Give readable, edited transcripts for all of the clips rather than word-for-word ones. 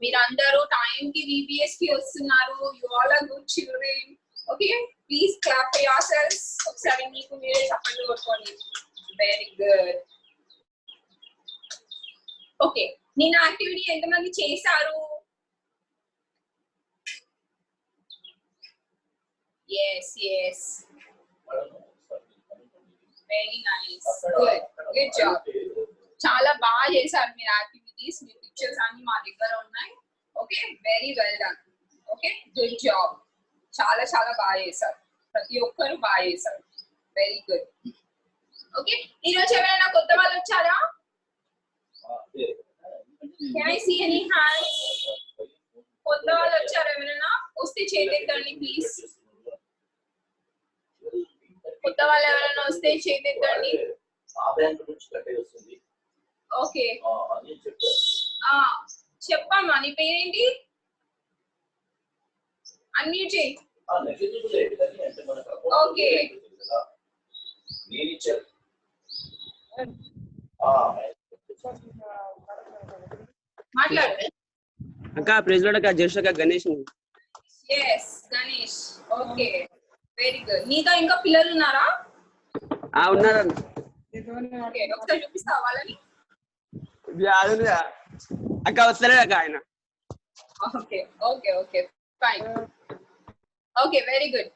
మీరందరూ టైం కి VBS కి వస్తున్నారు. You all are good children. Okay, please clap for yourselves. ఒకసారి మీకు మీరే చప్పట్లు కొట్టుకోండి. Very good. Okay, నిన్న యాక్టివిటీ ఎంతమంది చేశారు? Yes. Very nice. Good job. చాలా బాగా చేశారు మీరు యాక్టివిటీస్. మీ పిక్చర్స్ అన్ని మా దగ్గర ఉన్నాయి. Okay, very well done. Okay, good job. చాలా చాలా బాగా చేశారు. ప్రతి ఒక్కరు బాగా చేశారు. Very good. ఓకే, ఈరోజు ఎవరైనా కొత్త వాళ్ళు వచ్చారా? Can I see any hands? కొత్త వాళ్ళు వచ్చారా ఎవరైనా? వస్తే చేతెత్తండి ప్లీజ్. కొత్త వాళ్ళు ఎవరైనా వస్తే చేతెత్తండి. ఓకే, చెప్పమ్మా నీ పేరేంటి? అన్మ్యూట్ చేయి. ఓకే, మాట్లాడు. అక్క ప్రెసిడెంట్ అక్క just Ganesh. yes Ganesh. Okay, very good. నీతో ఇంకా పిల్లలు ఉన్నారా? ఉన్నారు. ఓకే, ఒకసారి చూపిస్తావా వాళ్ళని? అక్క వస్తలేదు అక్క ఆయన. Okay okay okay fine. Okay, very good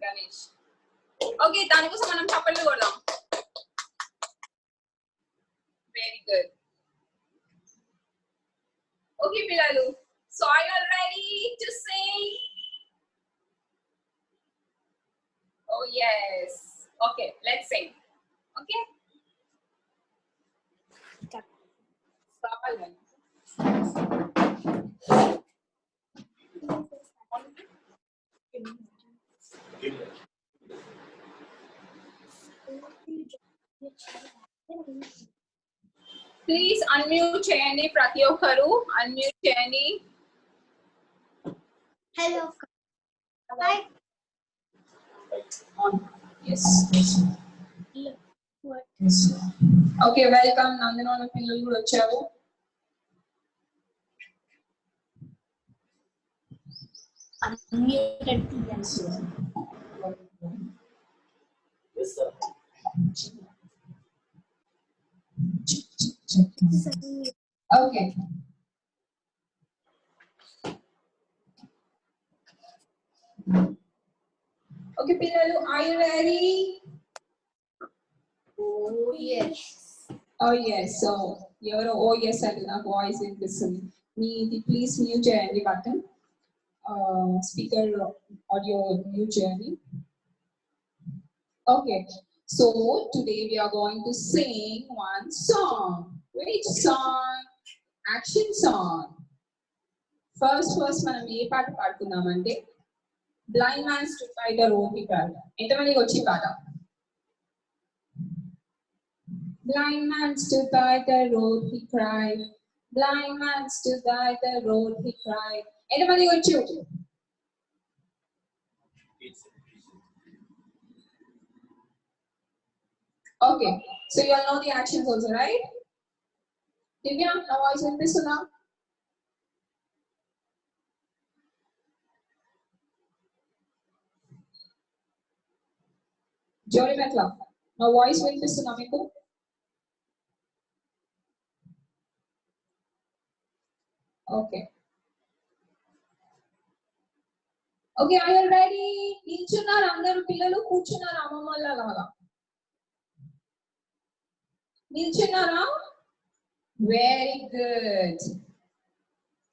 Ganesh. Okay, దానికోసం మనం చప్పట్లు కొడదాం. Very good. ఓకే పిల్లలు, so are you ready to sing? Oh yes. Okay, let's sing. Okay, please unmute చేయండి. ప్రతి ఒక్కరు అన్మ్యూట్ చేయండి. Hello. Hi. Yes. Okay, welcome. నందనోళ్ళ పిల్లలు కూడా వచ్చారు. ఓకే, ఓకే పిల్లలు, are you ready? Oh yes. Oh yes. So ఎవరో ఓ ఎస్ అంటే నాకు వాయిస్ వినిపిస్తుంది. మీది ప్లీజ్ మ్యూట్ చేయండి బటన్. స్పీకర్ ఆడియో మ్యూట్ చేయండి. Okay, so today we are going to sing one song. Which song? Action song. First మనం ఏ పాట పాడుకుందామంటే blind man stood by the road he cried. ఎంతమందికి వచ్చి పాట? Blind man stood by the road, he cried. Blind man stood by the road, he cried. Anybody got you? Okay, so you all know the actions also, right? Divya, now voice in this now. Jory Metla, now voice in this now, Miku. Okay. Okay, are you ready? నిల్చున్నారు అందరూ పిల్లలు, కూర్చున్నారు అమ్మమ్మలాగా. నిల్చున్నారా? Very good.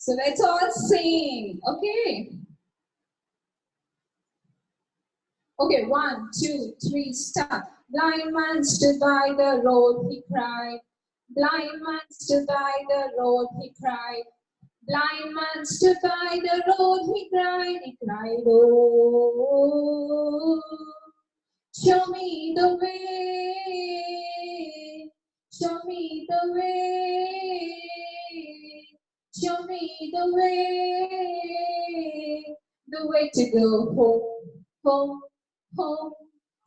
So let's all sing. Okay. Okay, 1, 2, 3, start. Blind man stood by the road, he cried. Blind man stood by the road, he cried. Blind man stood by the road, he cried, oh, show me the way, show me the way, show me the way to go home, home, home.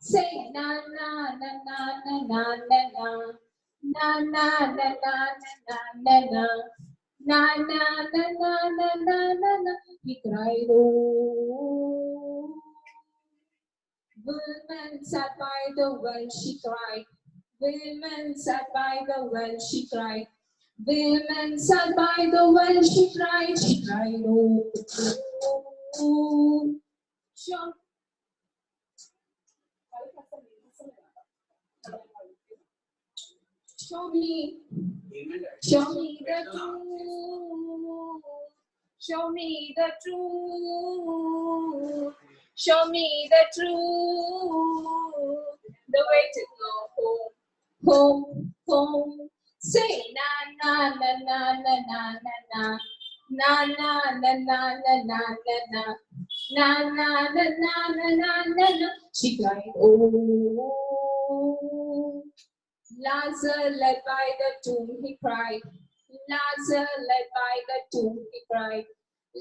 Say na na na na na na na na. Na na na na na na na. Na na na na na na na na. He cried, oh. Women sat by the well, she cried. Women sat by the well, she cried. Women sat by the well, she cried. She cried, oh. Sure. Show me the truth. Show me the truth. Show me the truth. The way to go home, home, home. Say na na na na na na na na. Na na na na na na na na. Na na na na na na na na. She cried, oh. Lazarus led by the tomb, he cried. Lazarus led by the tomb, he cried.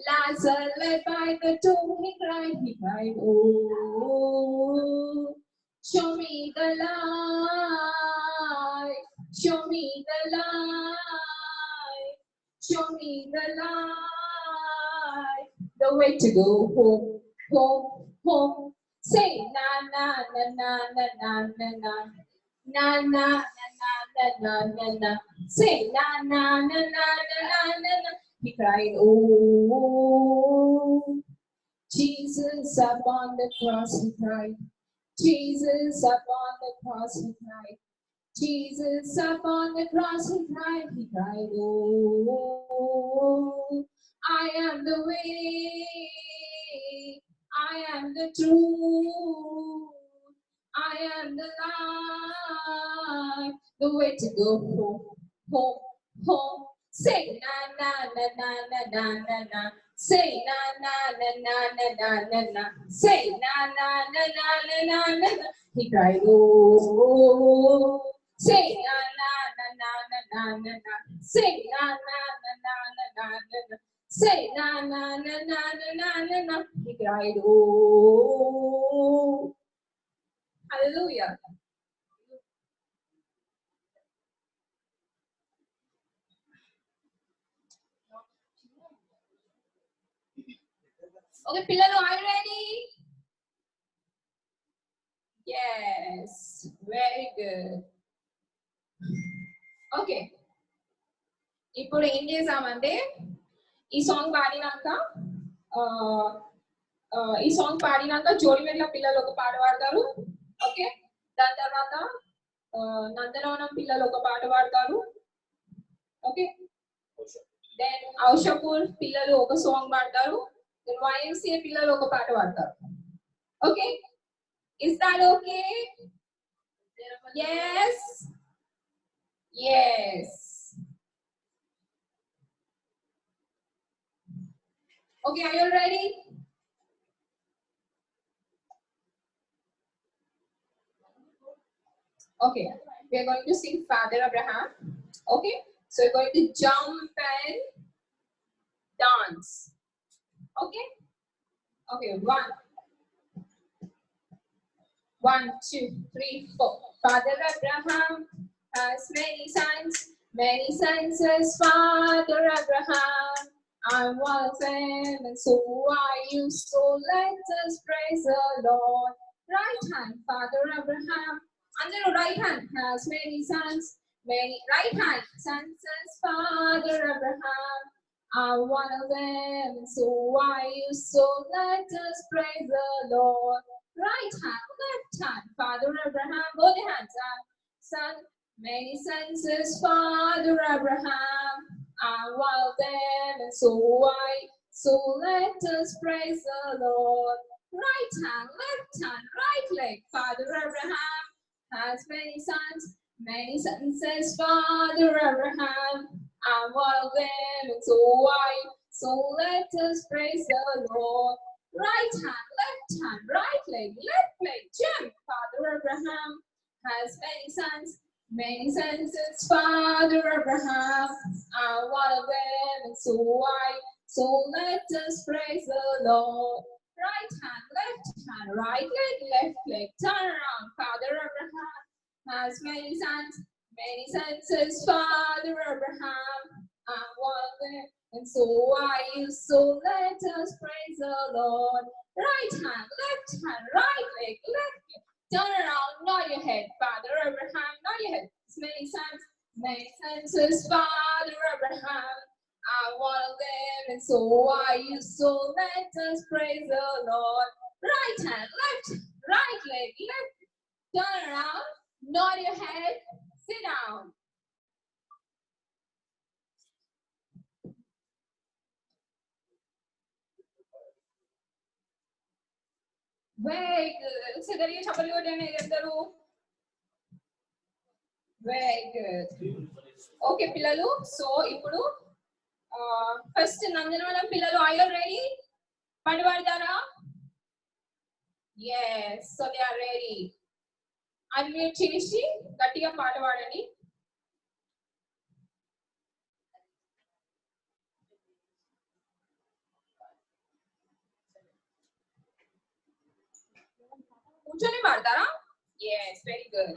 Lazarus led by the tomb, he cried. He cried, oh, show me the light. Show me the light. Show me the light. The way to go home, home, home. Say na na na na na na na na. Na na na na na na na. Say na na na na na na na. He cried, oh, Jesus upon the cross, he cried. Jesus upon the cross, he cried. Jesus upon the cross, he cried. He cried, oh, I am the way. I am the truth. I am the light, the way to go home, home, home. Say na na na na na na na na. Say na na na na na na na na. Say na na na na na na na na. He cried, oh. Say na na na na na na na na. Say na na na na na na na na. Say na na na na na na na na. He cried, oh. Hallelujah. Okay, Pillalu, are you ready? Yes, very good. Okay. ఇప్పుడు ఏం చేసామంటే ఈ song పాడినాక Jodimetla పిల్లలు ఒక పాట పాడతారు. Okay, దాని తర్వాత నందనవనం పిల్లలు ఒక పాట పాడతారు. ఓకే, దెన్ ఔషపూర్ పిల్లలు ఒక సాంగ్ పాడతారు. దెన్ YMCA పిల్లలు ఒక పాట పాడతారు. Okay, is that okay? Yes. Yes. Okay, are you ready? Okay, we are going to sing Father Abraham. Okay, so we're going to jump and dance. Okay? Okay, one, two, three, four. Father Abraham has many sons as Father Abraham. I'm one of them, and so are you. So let us praise the Lord. Right hand, Father Abraham. Under the right hand has many sons. Many right hand sons as Father Abraham. I'm one of them, and so are you. So let us praise the Lord. Right hand, left hand, Father Abraham. Both hands up. Son, many sons as Father Abraham. I'm one of them, and so I. So let us praise the Lord. Right hand, left hand, right leg. Father Abraham has many sons as Father Abraham. I'm one of them, and so I. So let us praise the Lord. Right hand, left hand, right leg, left leg, jump. Father Abraham has many sons as Father Abraham. I'm one of them, and so I. So let us praise the Lord. Right hand, right leg, left leg, turn around. Father Abraham has many sons Many sons his father Abraham, and one of them, and so are you. So let us praise the Lord. Right hand, left hand, right leg, left leg. Turn around, nod your head. Father Abraham, nod your head. Many sons his father Abraham, and one of them, and so are you. So let us praise the Lord. Right hand, left, right leg, left. Turn around, nod your head, sit down. Very good. So there you chapel ఇద్దరు. Very good. Okay, పిల్లలు. So ఇప్పుడు first నందనవనం పిల్లలు are you ready? పాట పాడతారా? Yes. So they are ready. Unmute చేసి గట్టిగా పాట పాడండి. కూర్చొని పాడతారా? Yes, very good.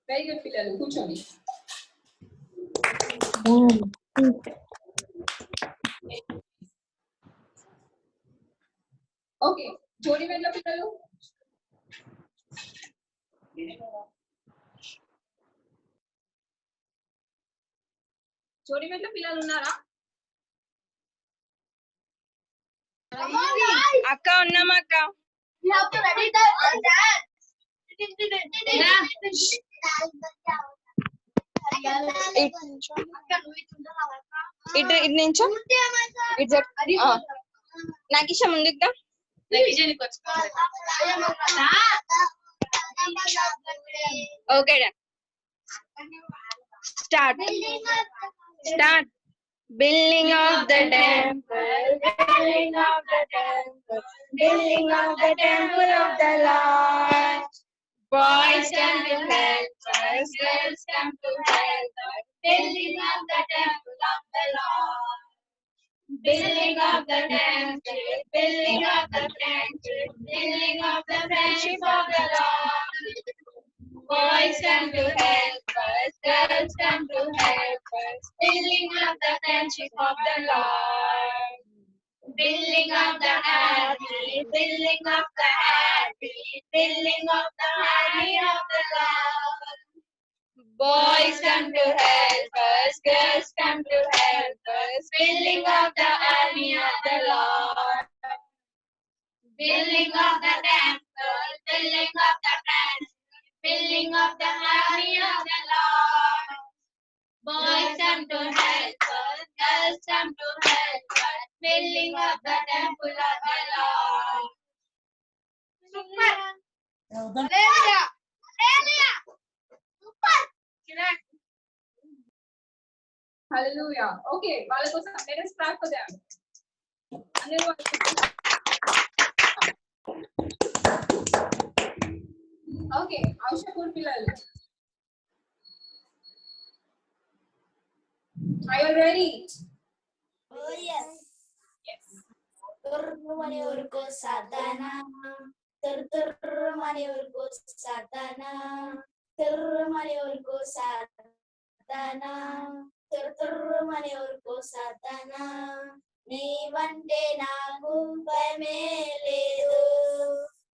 Very good పిల్లలు కూర్చోండి. ఓకే జోడి వెళ్ళ పిల్లలు. జోడి వెళ్ళ పిల్లలు ఉన్నారా? అక్క ఉన్నామా అక్క? ఇటు నుంచో నాకు ఇష్టం ముందుగా okay start building of the temple, building of the temple, building of the temple of the Lord. Boys come to help us, girls come to help us, building of the temple of the Lord. Building of the temple, building of the friendship, building of the friendship of the Lord. Boys come to help us, girls come to help us, building of the friendship of the Lord. Building of the army, building of the army, building of the army of the Lord. Boys come to help us, girls come to help us, building of the army of the Lord. Building of the temple, building of the friendship, building of the army of the Lord. Boys come to help us, girls come to help us, building of the temple of the Lord. Super. Hallelujah. Hallelujah. Super. Hallelujah. Okay, వాళ్ళ కోసం let us clap for them. అందరూ okay ఆశపూర్ పిల్లలు Are you ready? Oh yes. Yes. Mani urko satana. Mani urko satana. Mani urko satana. Mani urko satana. నీవంటే నాకు భయమే లేదు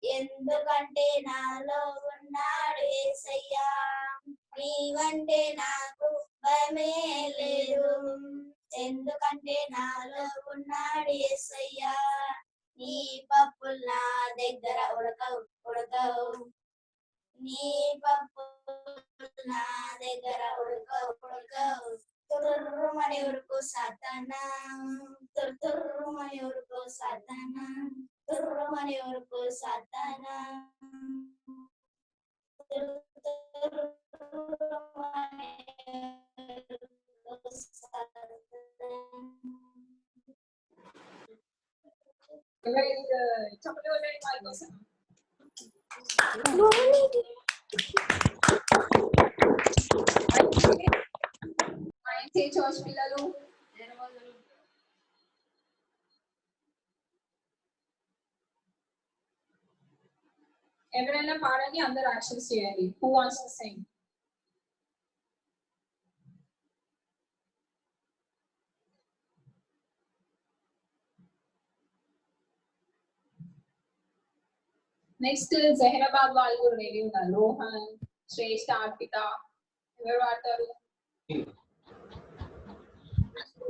ఎందుకంటే నాలో ఉన్నాడు యేసయ్యా నీవంటే నాకు భయమే లేదు ఎందుకంటే నాలో ఉన్నాడు యేసయ్యా నీ పప్పులు నా దగ్గర ఉడకవు నీ పప్పులు నా దగ్గర ఉడకవు తుర్రుమని ఉరుకు సాతానా తుర్రుమని ఉరుకు సాతానా తుర్రుమని ఉరుకు సాతానా తుర్రుమని ఉరుకు సాతానా Very good. చప్పట్లు కొట్టండి వాళ్ళ కోసం. INC చర్చ్ పిల్లలు ఎవరైనా పాడండి అందరూ యాక్షన్స్ చేయండి. Who wants to sing? Next Zaheerabad వాళ్ళు కూడా రెడీ ఉన్నారు. రోహన్, శ్రేష్ఠ, అర్పిత ఎవరు పాడతారు?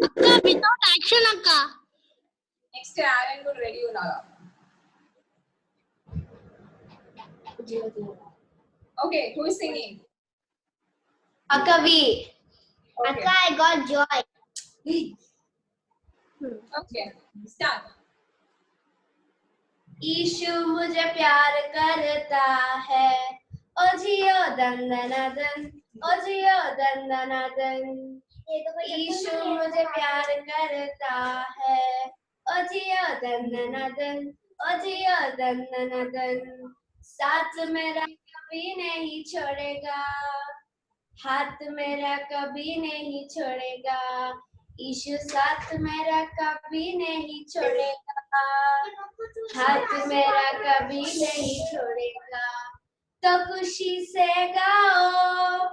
అక్క వితౌట్ యాక్షన్ అక్క నెక్స్ట్ ఆరన్ కూడా రెడీ ఉన్నారా? Okay, who is singing? అక్క వి Okay. అక్క I got joy Okay, start. यीशु मुझे प्यार करता है ओ जियो दंदनादन ओ जियो दंदनादन यीशु मुझे प्यार करता है ओ जियो दंदनादन ओ जियो दंदनादन साथ मेरा कभी नहीं छोड़ेगा हाथ मेरा कभी नहीं छोड़ेगा यीशु साथ मेरा कभी नहीं छोड़ेगा हाथ मेरा कभी नहीं छोड़ेगा तो खुशी से गाओ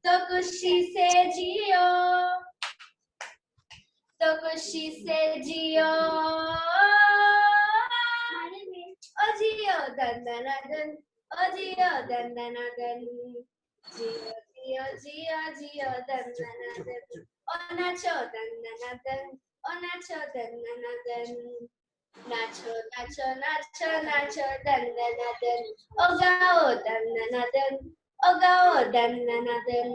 तो खुशी से जियो तो खुशी से जियो ओ जियो दंदनादन ओ जियो दंदनादन जियो जियो जियो जियो दंदनादन ओ नाचो दंदनादन ओ नाचो दंदनादन नाचो नाचो नाचो नाचो दंदनादन ओ गाओ दंदनादन ओ गाओ दंदनादन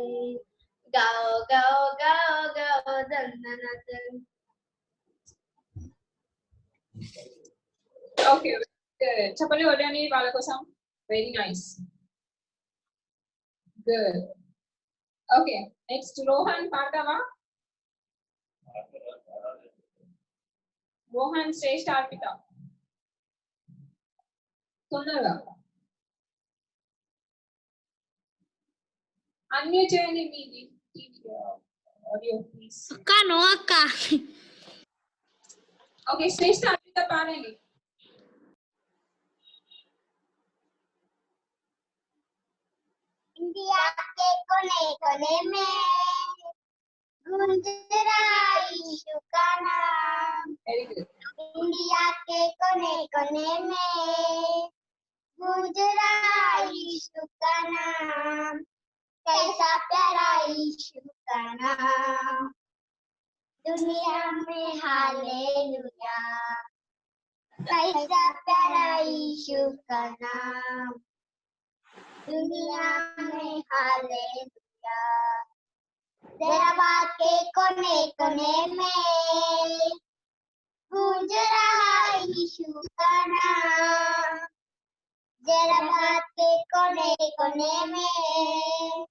गाओ गाओ गाओ गाओ दंदनादन Okay, good. చప్పట్లు కొట్టండి వాళ్ళ కోసం. Very nice. Good. Okay, next Rohan పాడతావా? Rohan, శ్రేష్ఠ, అర్పిత తొందరగా అన్మ్యూట్ చేయండి మీ ఆడియో ప్లీజ్. అక్క నో అక్క ఓకే, శ్రేష్ఠ, అర్పిత పాడండి. इंडिया के कोने कोने में गूंज रहा यीशु का नाम వెరీ గుడ్. इंडिया के कोने कोने में गूंज रहा यीशु का नाम कैसा प्यारा यीशु का नाम दुनिया में हालेलुया कैसा प्यारा यीशु का नाम दुनिया में हालेलुया जराबाद के कोने कोने में गूंज रहा यीशु का नाम जराबाद के कोने कोने में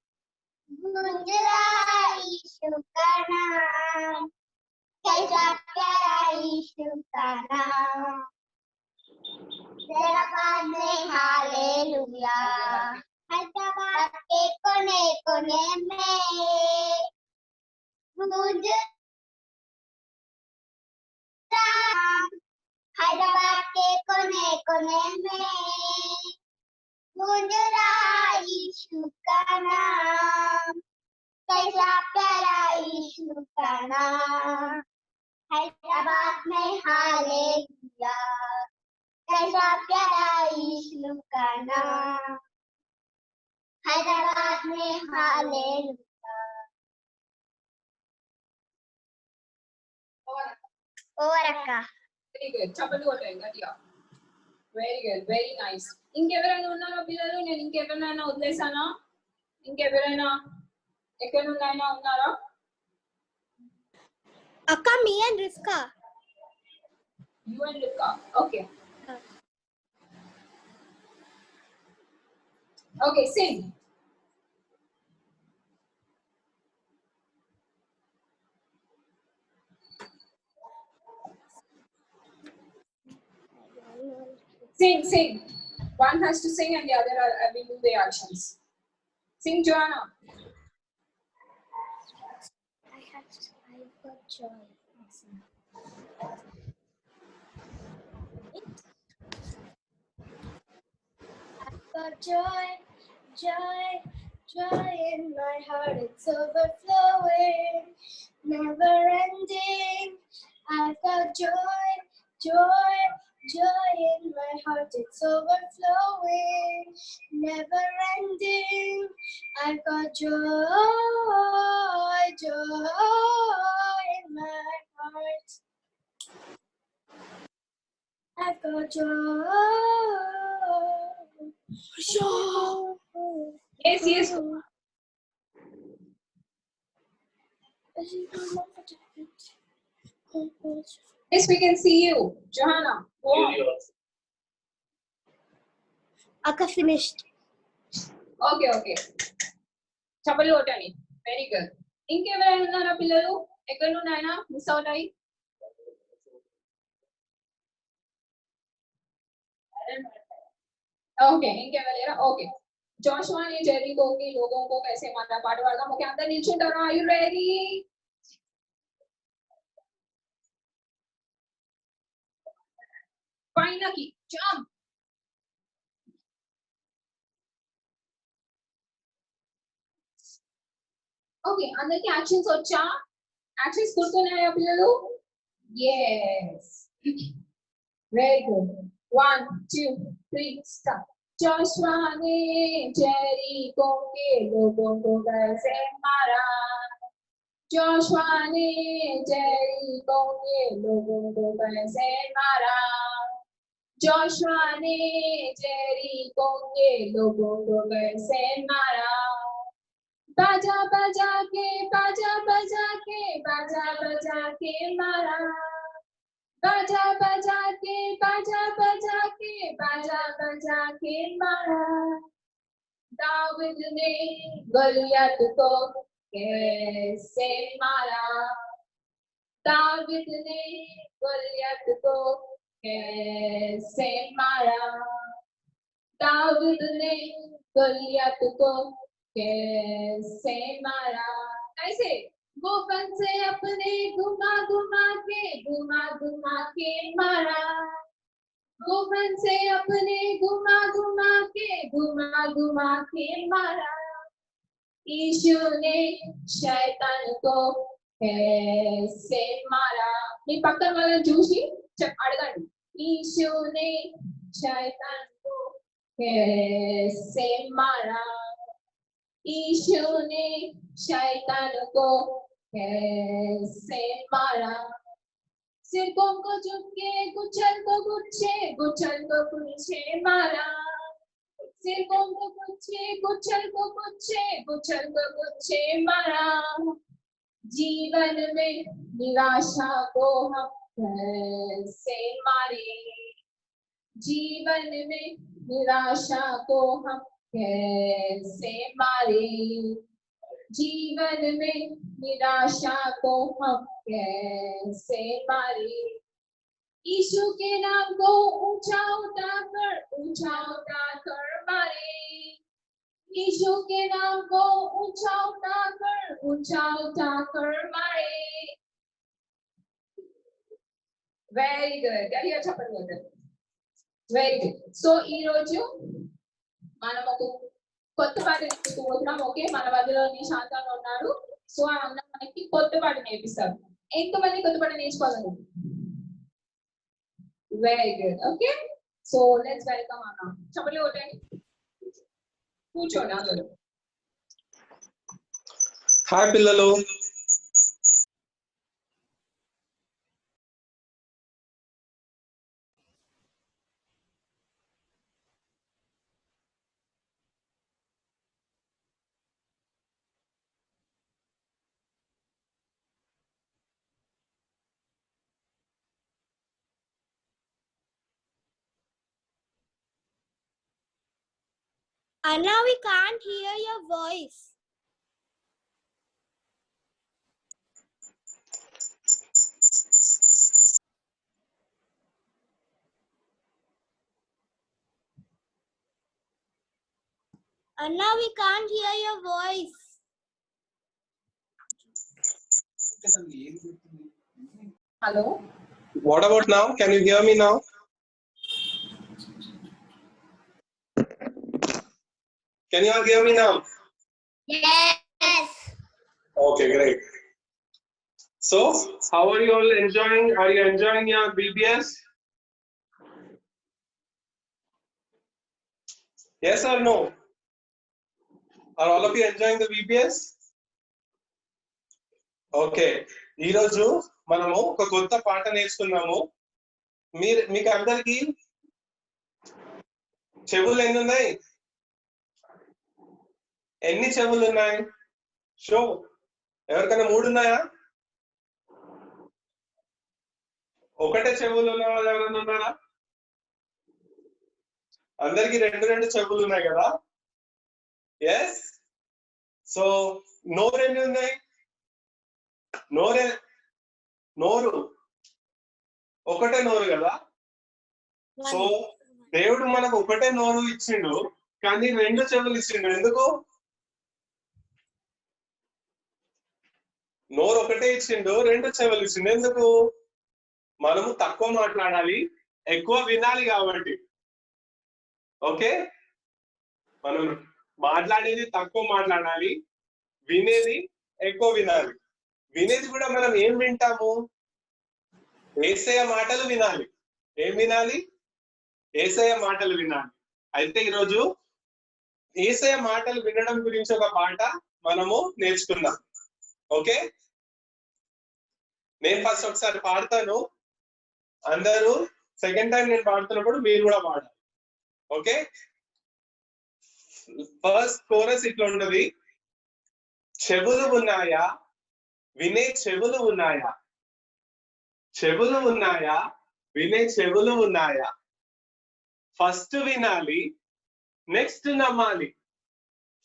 गूंज रहा यीशु का नाम कैसा प्यारा यीशु का नाम जराबाद में हालेलुया हैदराबाद के कोने कोने में गूंज हैदराबाद के कोने कोने में गूंज रहा यीशु का नाम, कैसा प्यारा यीशु का नाम। हैदराबाद में हालेलुया, कैसा प्यारा यीशु का नाम। हैदराबाद में हालेलुया। और अक्का వెరీ గుడ్ చప్పట్లు కొట్టండి గట్టిగా వెరీ గుడ్ వెరీ నైస్ ఇంకెవరైనా ఉన్నారా పిల్లలు నేను ఇంకెవరైనా వదిలేసానా ఇంకెవరైనా ఎక్కడ ఉన్నాయినా ఉన్నారా अक्का me and rieska you and Luka okay okay Singh Sing. One has to sing and the other will do the actions. Sing, Joanna. I've got joy. I've got joy, joy, joy in my heart. It's overflowing, never ending. I've got joy, joy, joy in my heart. It's overflowing, never ending. I've got joy, joy in my heart. I've got joy. Yes. Yes, we can see you. Johanna, go on. Akka finished. Okay. చప్పట్లు కొట్టండి very good ఇంకెవరైనా ఉన్నారా పిల్లలు ఎక్కడ ఉన్నాయనా miss out అయ్యి okay ఇంకెవరైనా okay Joshua ने Jericho के लोगों को कैसे मारा पाठ वाला मुझे अंदर నిల్చుంటారా आर यू रेडी పైన కి జంప్ ఓకే అందరికి యాక్షన్స్ వచ్చా యాక్షన్స్ గుర్తున్నాయా పిల్లలు yes very good 1 2 3 start Joshua ने जेरिको के लोगों को कैसे मारा जोशुआ ने जेरिको के लोगों को कैसे मारा जोशुआ ने जेरिको के लोगों को कैसे मारा बाजा बजा के मारा बाजा बजा के मारा दाऊद ने गलियत को कैसे मारा दाऊद ने गलियत को कैसे मारा दाऊद ने गलियत को कैसे मारा कैसे गोपन से अपने घुमा घुमा के मारा गोपन से अपने घुमा घुमा के मारा यीशु ने शैतान को कैसे मारा मी पक्कन वाला जूशी अड़गंడి यीशु ने शैतान को कैसे मारा यीशु ने शैतान को कैसे मारा सिरकों को झुके गुच्छल को गुच्छे मारा सिरकों को गुच्छल को गुच्छे मारा जीवन में निराशा को हम कैसे मारे जीवन में निराशा को हम कैसे मारे जीवन में निराशा को हम कैसे मारे यीशु के नाम को ऊंचा उठाकर मारे यीशु के नाम को ऊंचा उठाकर मारे వెరీ గుడ్. గట్టిగా చెప్పండి వద్దు. Very good. సో ఈ రోజు మనం ఒక కొత్త పాట నేర్చుకుంటున్నాం. ఓకే, మన మధ్యలో నిశాంతంగా ఉన్నారు. సో అందరం మనకి కొత్త పాట నేర్పిస్తారు. ఎంతమంది కొత్త పాట నేర్చుకోవాలి? Very good. Okay, so let's welcome అన్న. చెప్పండి ఒకటండి. కూర్చోండి అందరూ. హాయ్ పిల్లలు. Anna, we can't hear your voice. Anna, we can't hear your voice. Hello. What about now? Can you hear me now? Can you all hear me now? Yes. Okay, great. So, how are you all enjoying? Are you enjoying your BBS? Yes or no? Are all of you enjoying the BBS? Okay. ఈ రోజు మనము ఒక కొత్త పాట నేర్చుకున్నాము. మీకు అందరికి చెవులు ఎన్ని ఉన్నాయి? ఎన్ని చెవులు ఉన్నాయి? షో. ఎవరికైనా 3 ఉన్నాయా? ఒకటే చెవులు ఉన్న వాళ్ళు ఎవరైనా ఉన్నారా? అందరికి 2 చెవులు ఉన్నాయి కదా? ఎస్. సో నోరు ఎన్ని ఉన్నాయి? నోరు ఒకటే నోరు కదా? సో దేవుడు మనకు ఒకటే నోరు ఇచ్చిండు, కానీ 2 చెవులు ఇచ్చిండు. ఎందుకు? నోరు ఒకటే ఇచ్చిండు, 2 చెవులు ఇచ్చిండు. ఎందుకు? మనము తక్కువ మాట్లాడాలి, ఎక్కువ వినాలి కాబట్టి. ఓకే, మనం మాట్లాడేది తక్కువ మాట్లాడాలి, వినేది ఎక్కువ వినాలి. వినేది కూడా మనం ఏం వింటాము? యేసయ్య మాటలు వినాలి. ఏం వినాలి? యేసయ్య మాటలు వినాలి. అయితే ఈరోజు యేసయ్య మాటలు వినడం గురించి ఒక పాట మనము నేర్చుకుందాం. ఓకే, నేను ఫస్ట్ ఒకసారి పాడతాను, అందరూ సెకండ్ టైం నేను పాడుతున్నప్పుడు మీరు కూడా పాడాలి. ఓకే, ఫస్ట్ కోరస్ ఇట్లా ఉన్నది. చెవులు ఉన్నాయా, వినే చెవులు ఉన్నాయా? చెవులు ఉన్నాయా, వినే చెవులు ఉన్నాయా? ఫస్ట్ వినాలి, నెక్స్ట్ నమ్మాలి.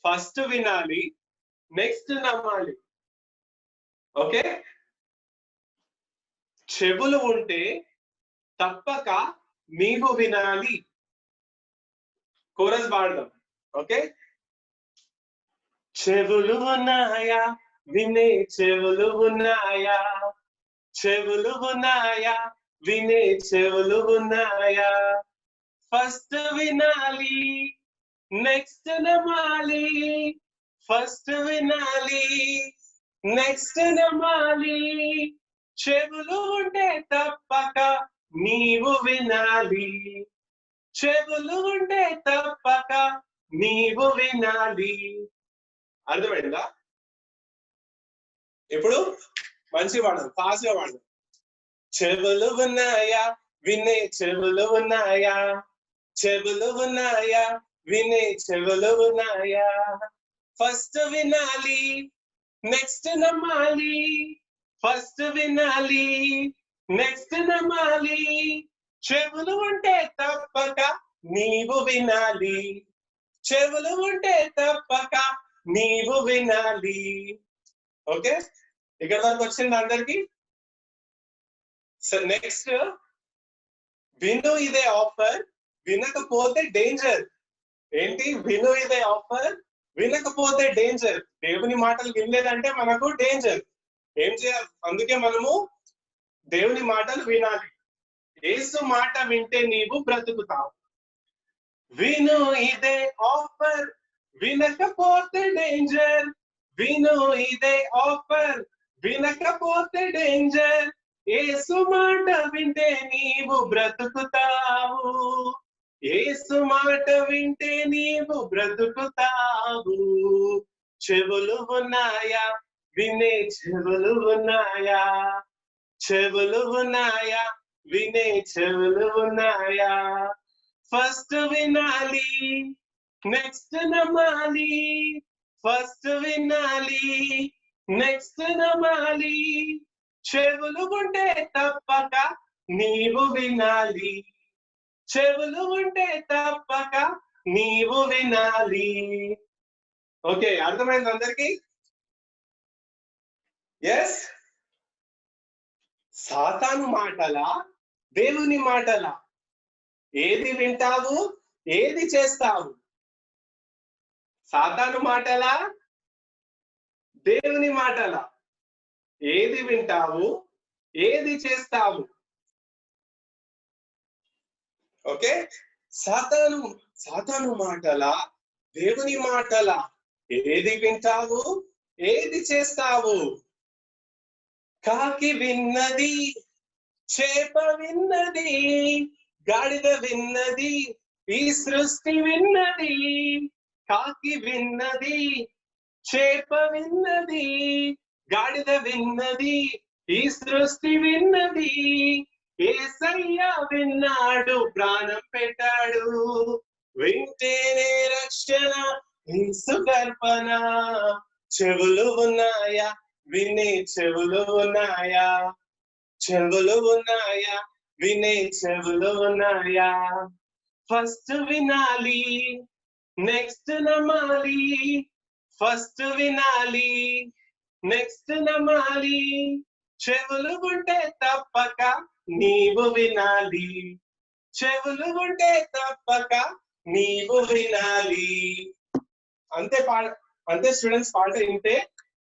ఫస్ట్ వినాలి, నెక్స్ట్ నమ్మాలి. ఓకే, చెవులు ఉంటే తప్పక నీవు వినాలి. కోరస్ పాడదాం. ఓకే, చెవులు ఉన్నాయా, వినే చెవులు ఉన్నాయా? చెవులు ఉన్నాయా, వినే చెవులు ఉన్నాయా? ఫస్ట్ వినాలి, నెక్స్ట్ నమ్మాలి. ఫస్ట్ వినాలి, నెక్స్ట్ నమ్మాలి. చెవులు ఉంటే తప్పక నీవు వినాలి. చెవులు ఉంటే తప్పక నీవు వినాలి. అర్థమైందా? ఇప్పుడు మంచి వాడదాం, ఫాస్ట్ గా వాడదాం. చెవులు ఉన్నాయా, వినే చెవులు ఉన్నాయా? చెవులు ఉన్నాయా, వినే చెవులు ఉన్నాయా? ఫస్ట్ వినాలి, నెక్స్ట్ నమ్మాలి. ఫస్ట్ వినాలి, నెక్స్ట్ నమ్మాలి. చెవులు ఉంటే తప్పక నీవు వినాలి. చెవులు ఉంటే తప్పక నీవు వినాలి. ఓకే, ఇక్కడ వరకు వచ్చింది అందరికి? నెక్స్ట్, విను ఇదే ఆఫర్, వినకపోతే డేంజర్. ఏంటి? విను ఇదే ఆఫర్, వినకపోతే డేంజర్. దేవుని మాటలు వినలేదంటే మనకు డేంజర్. ఏం చేయాలి? అందుకే మనము దేవుని మాటలు వినాలి. యేసు మాట వింటే నీవు బ్రతుకుతావు. విను ఇదే ఆఫర్, వినకపోతే డేంజర్. విను ఇదే ఆఫర్, వినకపోతే డేంజర్. యేసు మాట వింటే నీవు బ్రతుకుతావు. యేసు మాట వింటే నీవు బ్రతుకుతావు. చెవులు ఉన్నాయా వినే చెవులు ఉన్నాయా? చెవులు ఉన్నాయా వినే చెవులు ఉన్నాయా? ఫస్ట్ వినాలి నెక్స్ట్ నమ్మాలి. ఫస్ట్ వినాలి నెక్స్ట్ నమ్మాలి. చెవులు ఉంటే తప్పక నీవు వినాలి. చెవులు ఉంటే తప్పక నీవు వినాలి. ఓకే, అర్థమైంది అందరికి? ఎస్. సాతాను మాటలా దేవుని మాటలా? ఏది వింటావు ఏది చేస్తావు? సాతాను మాటలా దేవుని మాటలా? ఏది వింటావు ఏది చేస్తావు? ఓకే, సాతాను మాటలా దేవుని మాటలా? ఏది వింటావు ఏది చేస్తావు? కాకి విన్నది, చేప విన్నది, గాడిద విన్నది, ఈ సృష్టి విన్నది. కాకి విన్నది, చేప విన్నది, గాడిద విన్నది, ఈ సృష్టి విన్నది. యేసయ్య విన్నాడు, ప్రాణం పెట్టాడు. వింటేనే రక్షణ, యేసు కల్పన. చెవులు ఉన్నాయా వినే చెవులు ఉన్నాయా? చెవులు ఉన్నాయా వినే చెవులు ఉన్నాయా? ఫస్ట్ వినాలి నెక్స్ట్ నమ్మాలి. ఫస్ట్ వినాలి నెక్స్ట్ నమ్మాలి. చెవులు ఉంటే తప్పక నీవు వినాలి. చెవులు ఉంటే తప్పక నీవు వినాలి. అంతే అంతే స్టూడెంట్స్, పాట వింటే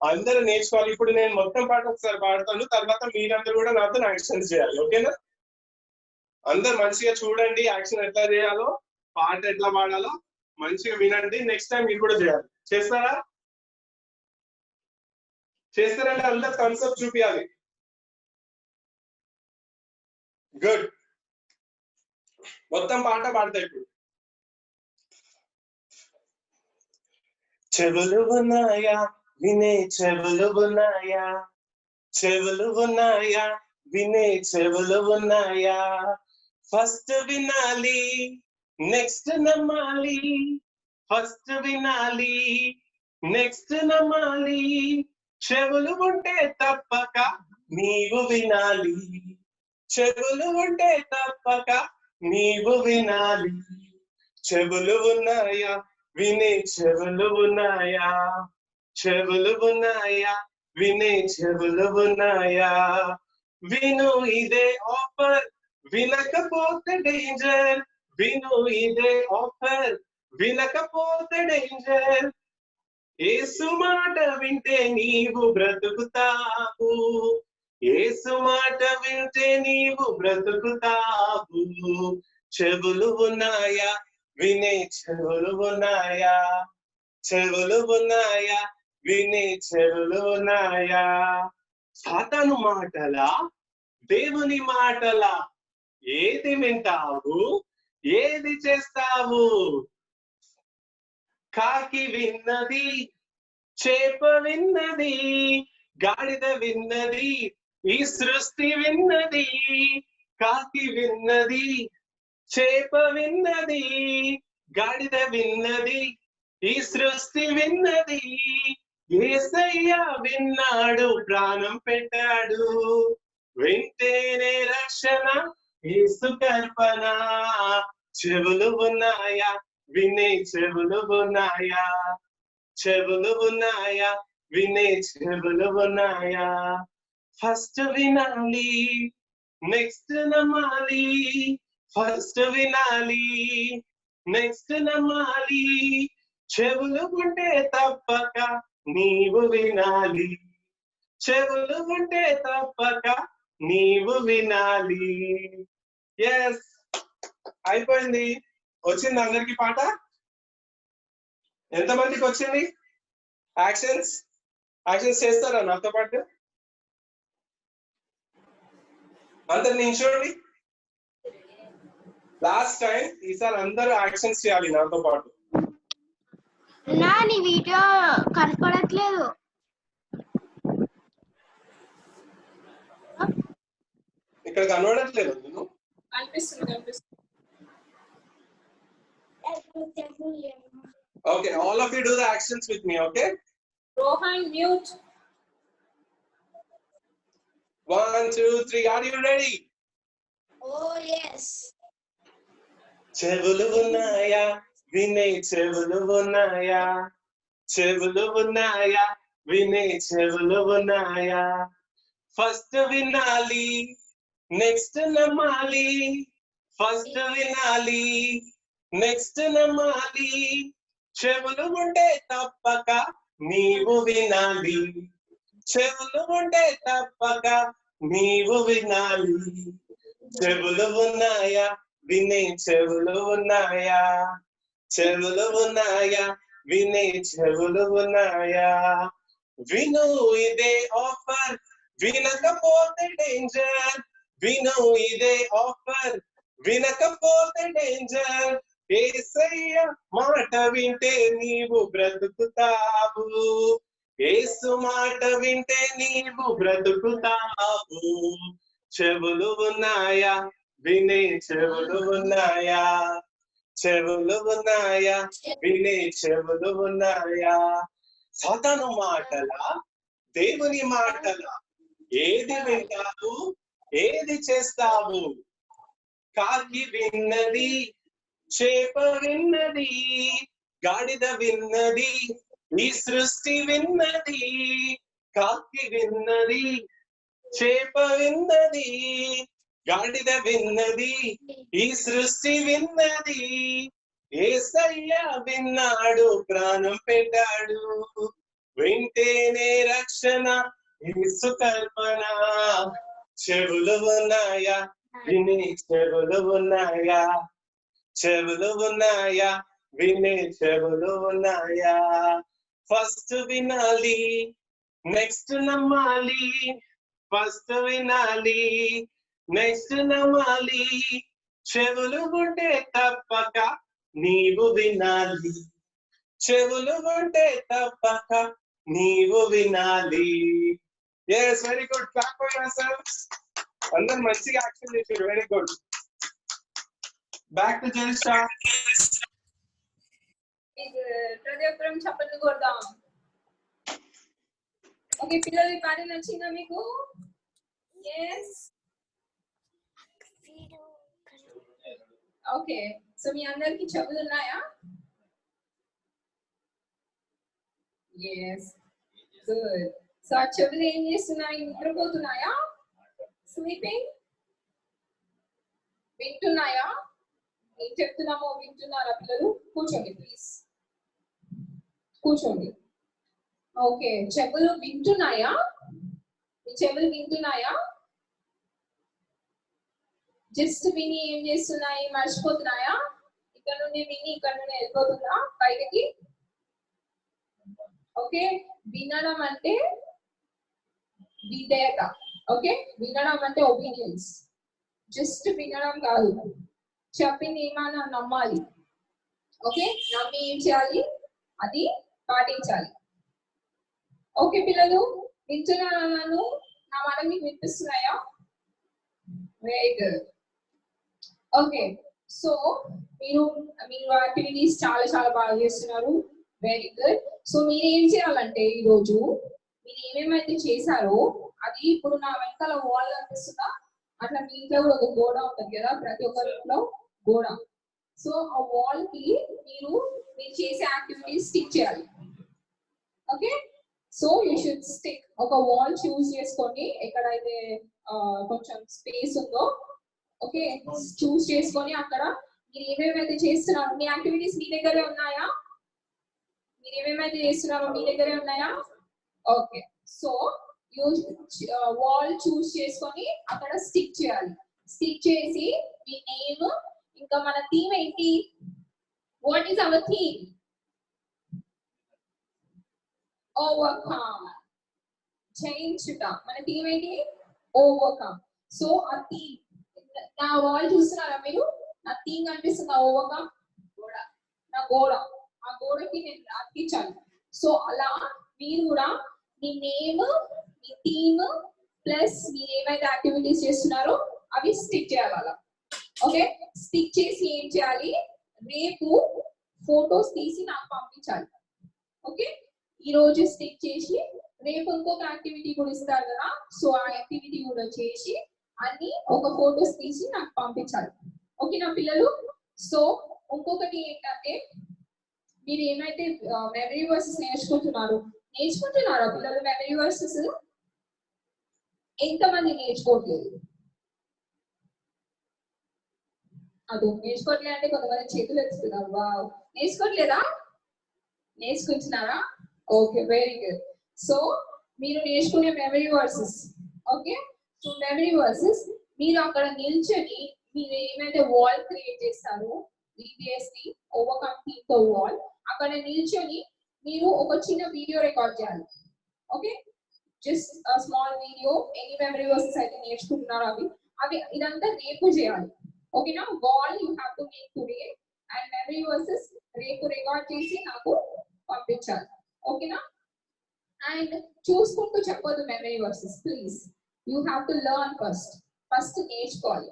అందరూ నేర్చుకోవాలి. ఇప్పుడు నేను మొత్తం పాట ఒకసారి పాడతాను, తర్వాత మీరందరూ కూడా నాతో యాక్షన్ చేయాలి. ఓకేనా? అందరు మంచిగా చూడండి, యాక్షన్ ఎట్లా చేయాలో, పాట ఎట్లా పాడాలో మంచిగా వినండి. నెక్స్ట్ టైం మీరు కూడా చేయాలి. చేస్తారా? చేస్తారంటే అందరు కాన్సెప్ట్ చూపించాలి. గుడ్. మొత్తం పాట పాడతా ఇప్పుడు. చెవులు ఉన్నాయా వినే చెవులు ఉన్నాయా? చెవులు ఉన్నాయా వినే చెవులు ఉన్నాయా? ఫస్ట్ వినాలి నెక్స్ట్ నమ్మాలి. ఫస్ట్ వినాలి నెక్స్ట్ నమ్మాలి. చెవులు ఉంటే తప్పక నీవు వినాలి. చెవులు ఉంటే తప్పక నీవు వినాలి. చెవులు ఉన్నాయా వినే చెవులు ఉన్నాయా? చెవులు ఉన్నాయా వినే చెవులు ఉన్నాయా? విను ఇదే ఆఫర్, వినకపోతే డేంజర్. విను ఇదే ఆఫర్, వినకపోతే డేంజర్. యేసు మాట వింటే నీవు బ్రతుకుతావు. యేసు మాట వింటే నీవు బ్రతుకుతావు. చెవులు ఉన్నాయా వినే చెవులు ఉన్నాయా? చెవులు ఉన్నాయా వినే చెవులు ఉన్నాయా? సాతాను మాటలా దేవుని మాటలా? ఏది వింటావు ఏది చేస్తావు? కాకి విన్నది, చేప విన్నది, గాడిద విన్నది, ఈ సృష్టి విన్నది. కాకి విన్నది, చేప విన్నది, గాడిద విన్నది, ఈ సృష్టి విన్నది. యేసయ్య విన్నాడు, ప్రాణం పెట్టాడు. వింటేనే రక్షణ, యేసు కల్పన. చెవులు ఉన్నాయా వినే చెవులు ఉన్నాయా? చెవులు ఉన్నాయా వినే చెవులు ఉన్నాయా? ఫస్ట్ వినాలి నెక్స్ట్ నమ్మాలి. ఫస్ట్ వినాలి నెక్స్ట్ నమ్మాలి. చెవులు ఉంటే తప్పక నీవు వినాలి. చెవులు ఉంటే తప్పక నీవు వినాలి. ఎస్ అయిపోయింది. వచ్చింది అందరికి పాట? ఎంతమందికి వచ్చింది? యాక్షన్స్ చేస్తారా నాతో పాటు? అందరు నించోండి. లాస్ట్ టైం, ఈసారి అందరూ యాక్షన్స్ చేయాలి నాతో పాటు. నా నీ వీడియో కనపడట్లేదు. ఇక్కడ కనబడట్లేదు నేను. కనిపిస్తుంది. Okay, all of you do the actions with me, okay? Rohan, mute. 1, 2, 3. Are you ready? Oh yes. చెవులు ఉన్నాయా వినే చెవులు ఉన్నాయా, చెవులు ఉన్నాయా వినే చెవులు ఉన్నాయా. ఫస్ట్ వినాలి నెక్స్ట్ నమ్మాలి, ఫస్ట్ వినాలి నెక్స్ట్ నమ్మాలి. చెవులు ఉంటే తప్పక నీవు వినాలి, చెవులు ఉంటే తప్పక నీవు వినాలి. చెవులు ఉన్నాయా వినే చెవులు ఉన్నాయా, చెవులు ఉన్నాయా వినే చెవులు ఉన్నాయా. విను ఇదే ఆఫర్ వినకపోతే డేంజర్, విను ఇదే ఆఫర్ వినకపోతే డేంజర్. యేసయ్య మాట వింటే నీవు బ్రతుకుతావు, యేసు మాట వింటే నీవు బ్రతుకుతావు. చెవులు ఉన్నాయా వినే చెవులు ఉన్నాయా, చెవులు ఉన్నాయా వినే చెవులు ఉన్నాయా. సాతాను మాటలా దేవుని మాటలా, ఏది వింటావు ఏది చేస్తావు. కాకి విన్నది చేప విన్నది, గాడిద విన్నది ఈ సృష్టి విన్నది. కాకి విన్నది చేప విన్నది, గాడిద విన్నది ఈ సృష్టి విన్నది. యేసయ్య విన్నాడు ప్రాణం పెట్టాడు, వింటేనే రక్షణ యేసు కల్పన. చెవులు ఉన్నాయా వినే చెవులు ఉన్నాయా, చెవులు ఉన్నాయా వినే చెవులు ఉన్నాయా. ఫస్ట్ వినాలి నెక్స్ట్ నమ్మాలి, ఫస్ట్ వినాలి నెక్స్ట్ నమ్మాలి. చెవులు ఉంటే తప్పక నీవు వినాలి, చెవులు ఉంటే తప్పక నీవు వినాలి. Yes, very good. Clap for yourselves. అందరూ మంచిగా యాక్షన్ చేశారు. Very good. బ్యాక్ టు జెరిస్టా. ప్రతి ఒక్కరం చప్పట్లు కొడదాం. ఓకే పిల్లలు, ఈ పాట నచ్చిందా మీకు? ఎస్. ఓకే, సో మీ అందరికి చెవులు ఉన్నాయా? Yes, good. సో ఆ చెవులు ఏం చేస్తున్నాయి? నిద్రపోతున్నాయా? స్లీపింగ్? వింటున్నాయా? ఏం చెప్తున్నామో వింటున్నారా పిల్లలు? కూర్చోండి ప్లీజ్, కూర్చోండి. ఓకే, చెవులు వింటున్నాయా? మీ చెవులు వింటున్నాయా? జస్ట్ విని ఏం చేస్తున్నాయి? మర్చిపోతున్నాయా? ఇక్కడ నుండి విని ఇక్కడ నుండి వెళ్ళిపోతుందా బయటకి? ఓకే, వినడం అంటే విధేయత. ఓకే, వినడం అంటే ఒబీడియన్స్. జస్ట్ వినడం కాదు, చెప్పింది ఏమైనా నమ్మాలి. ఓకే, నమ్మి ఏం చేయాలి? అది పాటించాలి. ఓకే పిల్లలు, వింటున్నాను నా మాట మీకు వినిపిస్తున్నాయా? Very good. ఓకే, సో మీరు యాక్టివిటీస్ చాలా చాలా బాగా చేస్తున్నారు. Very good. సో మీరు ఏం చేయాలంటే ఈరోజు మీరు ఏమేమైతే చేశారో అది ఇప్పుడు నా వెనకాల వాల్ కనిపిస్తుందా? అట్లా మీ ఇంట్లో కూడా ఒక గోడ ఉంటుంది కదా, ప్రతి ఒక్కరి ఇంట్లో గోడ. సో ఆ వాల్ కి మీరు చేసే యాక్టివిటీస్ స్టిక్ చేయాలి. Okay, so you should stick. ఒక వాల్ చూస్ చేసుకోండి ఎక్కడైతే కొంచెం స్పేస్ ఉందో. ఓకే, చూస్ చేసుకొని అక్కడ మీరు ఏమేమైతే చేస్తున్నారో మీ యాక్టివిటీస్ మీ దగ్గరే ఉన్నాయా? మీరు ఏమేమైతే చేస్తున్నారో మీ దగ్గరే ఉన్నాయా? ఓకే, సో వాల్ చూస్ చేసుకొని అక్కడ స్టిక్ చేయాలి. స్టిక్ చేసి మీ నేమ్ ఇంకా మన థీమ్ ఏంటి? What is our theme? Overcome, జయించుట. మన థీమ్ ఏంటి? ఓవర్కమ్. సో ఆ థీమ్ నా వాల్ చూస్తున్నారా మీరు? నా థీమ్ కనిపిస్తుందా? ఓవర్కమ్ గోడ, నా గోడ, ఆ గోడకి నేను అతికించాలి. సో అలా మీరు కూడా మీ నేమ్, మీ థీమ్ ప్లస్ మీరు ఏమైతే యాక్టివిటీస్ చేస్తున్నారో అవి స్టిక్ చేయాలి అలా. ఓకే, స్టిక్ చేసి ఏం చేయాలి? రేపు ఫోటోస్ తీసి నాకు పంపించాలి. ఓకే, ఈ రోజు స్టిక్ చేసి రేపు ఇంకొక యాక్టివిటీ కూడా ఇస్తారు కదా, సో ఆ యాక్టివిటీ కూడా చేసి అన్ని ఒక ఫోటోస్ తీసి నాకు పంపించాలి. ఓకేనా పిల్లలు? సో ఇంకొకటి ఏంటంటే మీరు ఏమైతే మెమరీ వర్సెస్ నేర్చుకుంటున్నారా పిల్లలు? మెమరీ వర్సెస్ ఎంతమంది నేర్చుకోవట్లేదు? అది నేర్చుకోవట్లేదు అంటే కొంతమంది చేతులు ఎత్తుతున్నారు. వావ్, నేర్చుకోవట్లేదా? నేర్చుకుంటున్నారా? Okay, very good. సో మీరు నేర్చుకునే memory verses. Okay, so memory verses మీరు అక్కడ నిల్చొని మీరు ఏమైతే వాల్ క్రియేట్ చేస్తారో VBSD ఓవర్కమ్ థీమ్ తో వాల్, అక్కడ నిల్చొని మీరు ఒక చిన్న వీడియో రికార్డ్ చేయాలి. Okay, just small video. ఎన్ని మెమరీ వర్సెస్ అయితే నేర్చుకుంటున్నారో అవి ఇదంతా రేపు చేయాలి. ఓకేనా? Wall you have to make today and memory verses రేపు రికార్డ్ చేసి నాకు పంపించాలి. ఓకేనా? అండ్ చూసుకుంటూ చెప్పొద్దు memory versus, please. You have to learn first నేర్చుకోవాలి.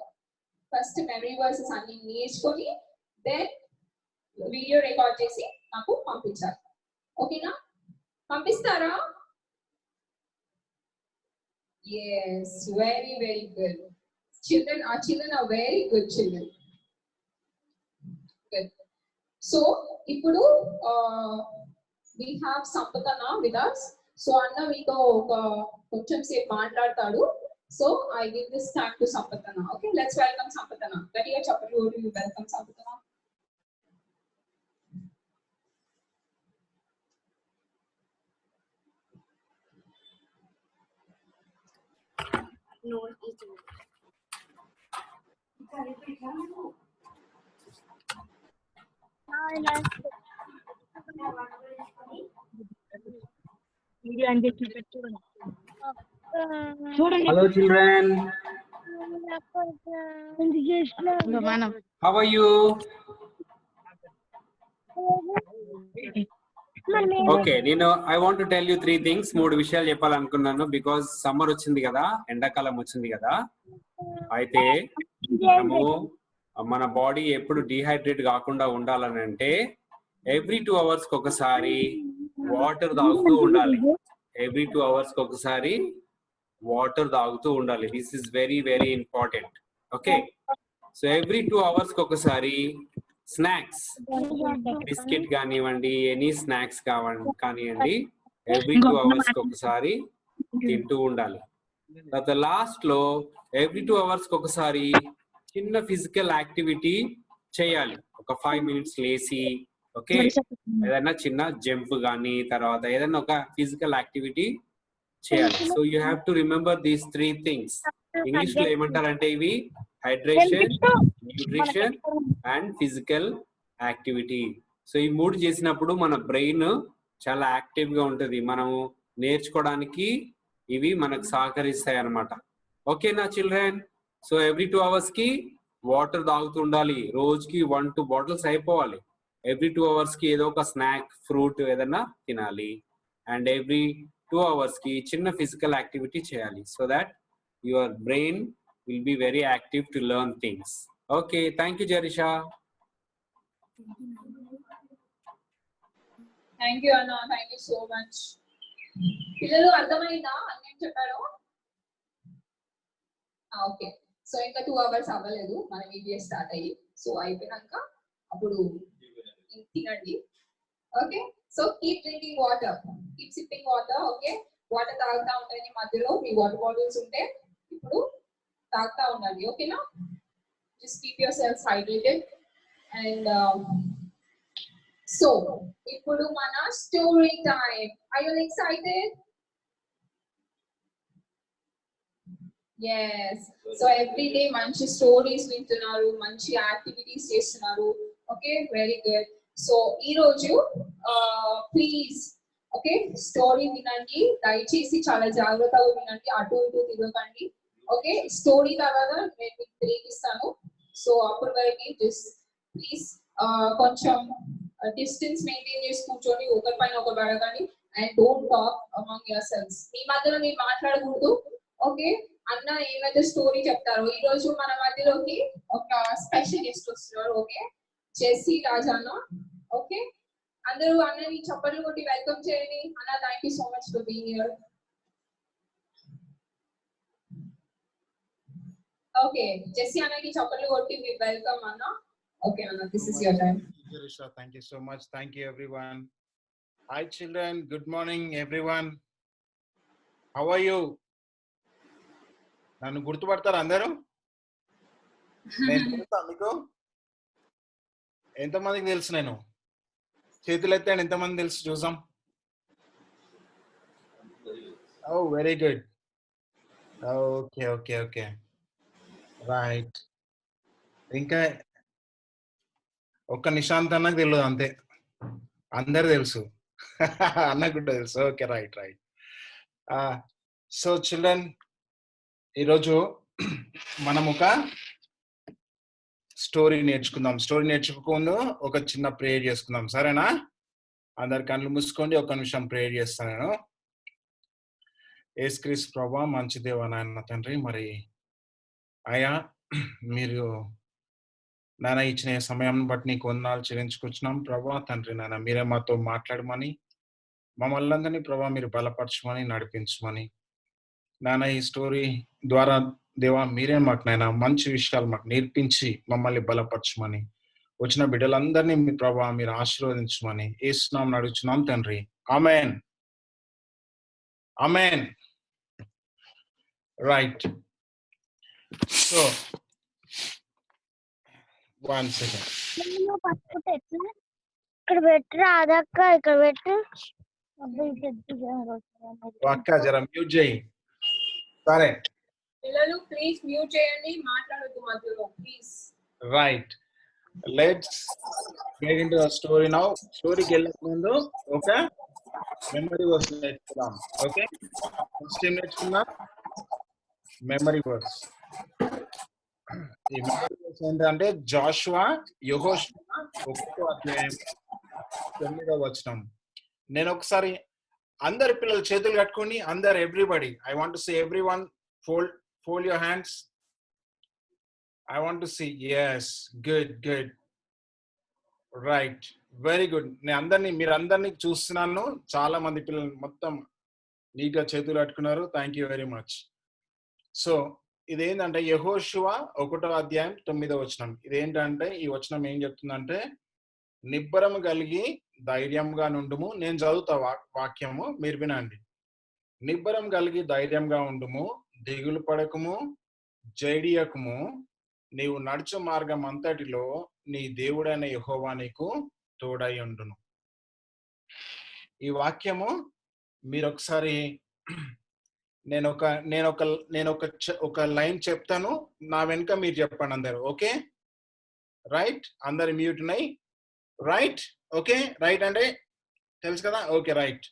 ఫస్ట్ మెమరీ వర్సెస్ అన్ని నేర్చుకొని దెన్ వీడియో రికార్డ్ చేసి నాకు పంపించాలి. ఓకేనా? పంపిస్తారా? Yes, very, very good. Our children are very good children. Good. So, ఇప్పుడు we have Sampatana with us. So, Anna మీతో కొంచెం సేపు మాట్లాడతాడు. So, I give this time to Sampatana. Okay, let's welcome Sampatana. గట్టిగా చెప్పండి, welcome Sampatana. No, it's Hello children, how are you? Okay, I want to tell you 3 things. 3 విషయాలు చెప్పాలనుకున్నాను because summer వచ్చింది కదా, ఎండాకాలం వచ్చింది కదా. అయితే మన బాడీ ఎప్పుడు డిహైడ్రేట్ కాకుండా ఉండాలని అంటే ఎవ్రీ 2 hours కి ఒకసారి వాటర్ తాగుతూ ఉండాలి. ఎవ్రీ 2 hours కి ఒకసారి వాటర్ తాగుతూ ఉండాలి. This is very very important. Okay, so every 2 hours కి ఒకసారి స్నాక్స్, బిస్కెట్ కానివ్వండి, ఎనీ స్నాక్స్ కానివ్వండి, ఎవ్రీ 2 hours కి ఒకసారి తింటూ ఉండాలి. తర్వాత లాస్ట్ లో ఎవ్రీ 2 hours కి ఒకసారి చిన్న ఫిజికల్ యాక్టివిటీ చేయాలి. ఒక 5 minutes లేసి, ఓకే, ఏదైనా చిన్న జంప్ కానీ తర్వాత ఏదైనా ఒక ఫిజికల్ యాక్టివిటీ చేయాలి. So you have to remember these 3 things. English లో ఏమంటారంటే ఇవి hydration, nutrition and physical activity. So ఈ 3 చేసినప్పుడు మన బ్రెయిన్ చాలా యాక్టివ్ గా ఉంటుంది. మనము నేర్చుకోవడానికి ఇవి మనకు సహకరిస్తాయి అన్నమాట. ఓకేనా చిల్డ్రన్? సో ఎవ్రీ 2 hours కి వాటర్ తాగుతూ ఉండాలి. రోజుకి 1-2 bottles అయిపోవాలి. ఎవ్రీ 2 hours కి ఏదో ఒక స్నాక్, ఫ్రూట్ ఏదైనా తినాలి. అండ్ ఎవ్రీ 2 hours కి చిన్న ఫిజికల్ యాక్టివిటీ చేయాలి. So that your brain will be very active to learn things. Okay, thank you Jarisha. Thank you Anna, thank you so much. పిల్లలు అర్థమైందా అన్నీ చెప్పారు? ఓకే, సో ఇంకా 2 hours అవ్వలేదు మన వీడియో స్టార్ట్ అయ్యి. సో అయిపోయినాక అప్పుడు తినండి. Okay, so keep drinking water, keep sipping water. Okay, water తాగుతా ఉండండి. మధ్యలో మీ వాటర్ బాటిల్స్ ఉంటే ఇప్పుడు తాగుతా ఉండండి. ఓకేనా? Just keep yourself hydrated. And so ఇప్పుడు మన story time. Are you excited? yes. So every day manchi stories vintunaru, manchi activities chestunaru. Okay, very good. So ee roju please okay story vinandi, dayachesi chaala jagrataga vinandi, atu itu tigakandi. Okay, story tarvata nenu break istanu. So appudu variki just please koncham distance maintain chesi కూర్చొని ఒకరి పైన ఒకరు పడకండి and don't talk among yourselves. మీ మధ్యలో మీరు మాట్లాడకూడదు. Okay, అన్న ఏమైతే స్టోరీ చెప్తారో ఈ రోజు మన మధ్యలోకి ఒక స్పెషల్ గెస్ట్ వస్తున్నారు. ఓకే, జెస్సీ రాజాన్న. ఓకే, అందరూ అన్నని చప్పట్లు కొట్టి వెల్కమ్ చేయండి. అన్న thank you so much for being here. Okay, Jessie అన్నకి చప్పట్లు కొట్టి మీ వెల్కమ్ అన్న. ఓకే అన్న, this is your time. Thank you so much. Thank you everyone. Hi children, good morning everyone. How are you? నన్ను గుర్తుపడతారు అందరూ? నేను తెలుసా మీకు? ఎంతమందికి తెలుసు? నేను చేతులు ఎత్తాను, ఎంతమంది తెలుసు చూసాం? Oh very good. Okay okay okay right. ఇంకా ఒక్క నిశాంత్ అన్నకు తెలియదు అంతే, అందరు తెలుసు. అన్నకు కూడా తెలుసు. Okay right right. So children, ఈరోజు మనం ఒక స్టోరీ నేర్చుకుందాం. స్టోరీ నేర్చుకోకుండా ఒక చిన్న ప్రేయర్ చేసుకుందాం, సరేనా? అందరు కళ్ళు మూసుకోండి, ఒక నిమిషం ప్రేయర్ చేస్తాను నేను. యేసుక్రీస్తు ప్రభువా, మంచి దేవా నాయన తండ్రి, మరి అయ్యా మీరు నాన్న ఇచ్చిన సమయం బట్టి నీకు వందనాలు చెల్లించుకొచ్చినాం ప్రభువా తండ్రి. నాన్న మీరే మాతో మాట్లాడమని, మమ్మల్ని అందరినీ ప్రభువా మీరు బలపరచమని, నడిపించమని నాన్న. ఈ స్టోరీ ద్వారా దేవా మీరే మాకు నాయన మంచి విషయాలు మాకు నేర్పించి మమ్మల్ని బలపరచమని, వచ్చిన బిడ్డలందరినీ మీ ప్రభువా మీరు ఆశీర్వదించమని యేసు నామమున అడుగుచున్నాం తండ్రి. ఆమేన్ ఆమేన్. రైట్. సో వన్ సెకండ్, ఇక్కడ పెట్టు అదక్క, ఇక్కడ పెట్టు అక్క జర మ్యూట్ చేయి. సరే పిల్లలు ప్లీజ్ మ్యూట్ చేయండి, మాట్లాడొద్దు మధ్యలో please. Right, let's get into the story now. స్టోరీకి వెళ్ళే ముందు ఒక మెమరీ వర్స్ నేర్చుకుందాం. ఓకే, ఫస్ట్ ఏం నేర్చుకుందాం? Memory verse. ఈ మెమరీ వర్స్ ఏంటంటే జాషువా యెహోషువ 1వ అధ్యాయం 9వ వచనం. నేను ఒకసారి అందరి పిల్లలు చేతులు కట్టుకొని, అందరు everybody, I want to see everyone fold your hands. I want to see. Yes, good right, very good. మీరు అందరినీ చూస్తున్నాను, చాలా మంది పిల్లలు మొత్తం నీట్ గా చేతులు కట్టుకున్నారు. Thank you very much. So ఇదేంటంటే యెహోషువ 1వ అధ్యాయం 9వ వచనం. ఇదేంటంటే ఈ వచనం ఏం చెప్తుందంటే, నిబ్బరం కలిగి ధైర్యంగా నుండుము. నేను చదువుతా వాక్యము, మీరు వినండి. నిబ్బరం కలిగి ధైర్యంగా ఉండుము, దిగులు పడకము, జడియకము, నీవు నడుచు మార్గం అంతటిలో నీ దేవుడైన యెహోవా నీకు తోడై ఉండును. ఈ వాక్యము మీరు ఒకసారి నేను ఒక లైన్ చెప్తాను, నా వెనుక మీరు చెప్పండి అందరు. ఓకే రైట్, అందరు మ్యూట్ ఉన్నాయి. రైట్, ఓకే రైట్ అంటే తెలుసు కదా. Okay right.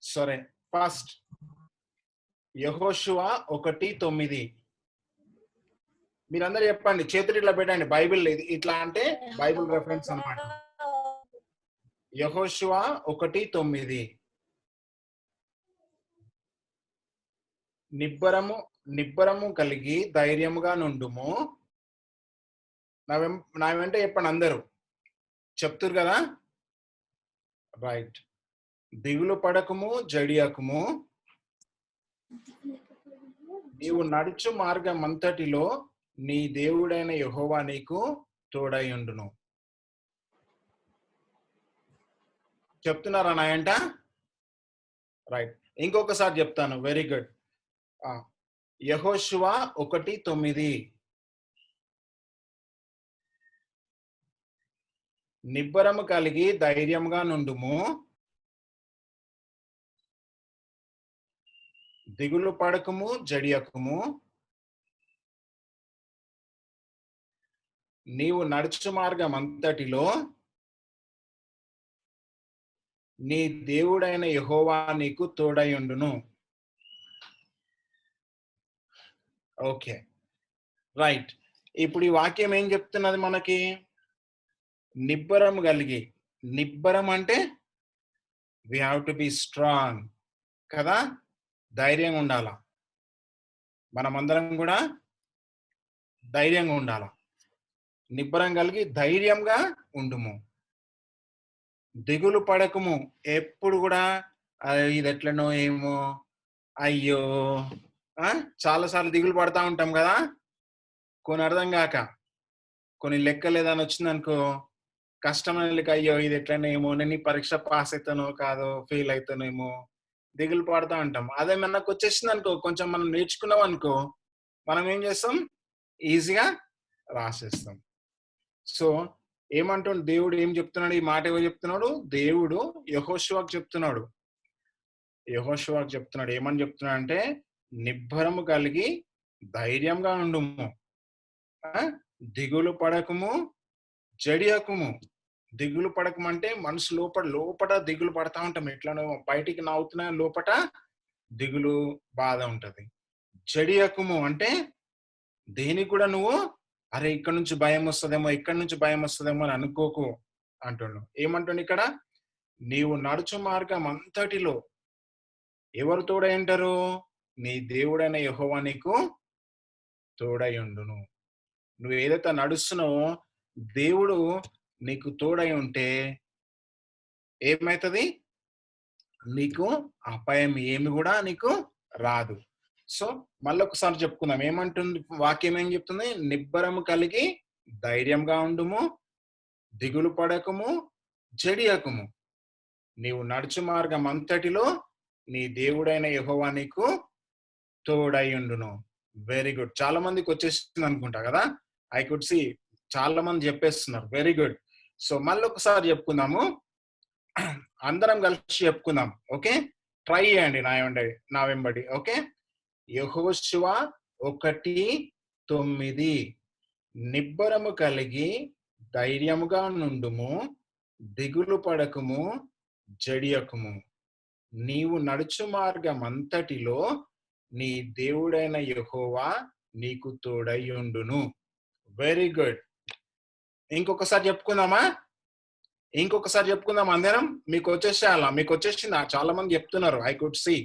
సరే, ఫస్ట్ యెహోషువ 1:9. మీరందరూ చెప్పండి, చేతులు ఇట్లా పెట్టండి. బైబిల్ ఇట్లా అంటే బైబిల్ రెఫరెన్స్ అన్నమాట. యెహోషువ 1:9. నిబ్బరము కలిగి ధైర్యముగా నుండుము. నా వెంట చెప్పండి అందరూ. చెప్తురు కదా. రైట్. దిగులు పడకము, జడియకము, నీవు నడుచు మార్గం అంతటిలో నీ దేవుడైన యెహోవా నీకు తోడై ఉండును. చెప్తున్నారా నాయంట? రైట్, ఇంకొకసారి చెప్తాను. Very good. యెహోషువ 1:9. నిబ్బరము కలిగి ధైర్యంగా నుండుము, దిగులు పడకము జడియకుము, నీవు నడుచు మార్గం అంతటిలో నీ దేవుడైన యెహోవా నీకు తోడయుండును. Okay, right. ఇప్పుడు ఈ వాక్యం ఏం చెప్తున్నది మనకి? నిబ్బరం కలిగి. నిబ్బరం అంటే we have to be strong కదా, ధైర్యంగా ఉండాల. మనమందరం కూడా ధైర్యంగా ఉండాల. నిబ్బరం కలిగి ధైర్యంగా ఉండుము. దిగులు పడకము. ఎప్పుడు కూడా ఇది ఎట్లనో ఏమో, అయ్యో, చాలాసార్లు దిగులు పడతా ఉంటాం కదా, కొన్ని అర్థం కాక, కొన్ని లెక్కలేదని వచ్చిందనుకో, కష్టమైన లెక్క, అయ్యో ఇది ఎట్లనేమో, నేను ఈ పరీక్ష పాస్ అవుతానో కాదో, ఫెయిల్ అవుతానేమో, దిగులు పడతా ఉంటాం. అదే మనకు వచ్చేసింది అనుకో, కొంచెం మనం నేర్చుకున్నాం అనుకో, మనం ఏం చేస్తాం? ఈజీగా రాసేస్తాం. సో ఏమంటాడు దేవుడు? ఏం చెప్తున్నాడు? ఈ మాట ఎవరు చెప్తున్నాడు? దేవుడు యెహోషువకు చెప్తున్నాడు. యెహోషువకు చెప్తున్నాడు. ఏమని చెప్తున్నాడు అంటే, నిబ్బరము కలిగి ధైర్యంగా ఉండుము, దిగులు పడకము జడియకుము. దిగులు పడకము అంటే మనసు లోపట దిగులు పడతా ఉంటాం. ఎట్లా బయటికి నవ్వుతున్నా లోపట దిగులు బాధ ఉంటది. జడియకుము అంటే దేనికి కూడా నువ్వు అరే ఇక్కడ నుంచి భయం వస్తుందేమో అని అనుకోకు అంటున్నాడు. ఏమంటుండు ఇక్కడ? నీవు నడుచు మార్గం అంతటిలో ఎవరు తోడై ఉంటారు? నీ దేవుడైన యెహోవా నీకు తోడై ఉండును. నువ్వు ఏదైతే నడుస్తున్నావో దేవుడు నీకు తోడై ఉంటే ఏమైతుంది? నీకు అపాయం ఏమి కూడా నీకు రాదు. సో మళ్ళొకసారి చెప్పుకుందాం. ఏమంటుంది వాక్యం? ఏం చెప్తుంది? నిబ్బరము కలిగి ధైర్యంగా ఉండుము, దిగులు పడకము జడియకుము, నీవు నడుచు మార్గం అంతటిలో నీ దేవుడైన యెహోవా నీకు తోడై ఉండును. Very good. చాలా మందికి వచ్చేస్తుంది అనుకుంటా కదా, ఐ కుడ్ సి చాలా మంది చెప్పేస్తున్నారు. Very good. సో మళ్ళొకసారి చెప్పుకుందాము, అందరం కలిసి చెప్పుకుందాం. ఓకే, ట్రై చేయండి నా వెంబడి. ఓకే, యెహోషువ 1:9 నిబ్బరము కలిగి ధైర్యముగా నుండుము, దిగులు పడకము జడియకుము, నీవు నడుచు మార్గం అంతటిలో నీ దేవుడైన యెహోవా నీకు తోడై ఉండును. Very good. ఇంకొకసారి చెప్పుకుందామా అందరం? మీకు వచ్చేసిందా? చాలా మంది చెప్తున్నారు, I could see.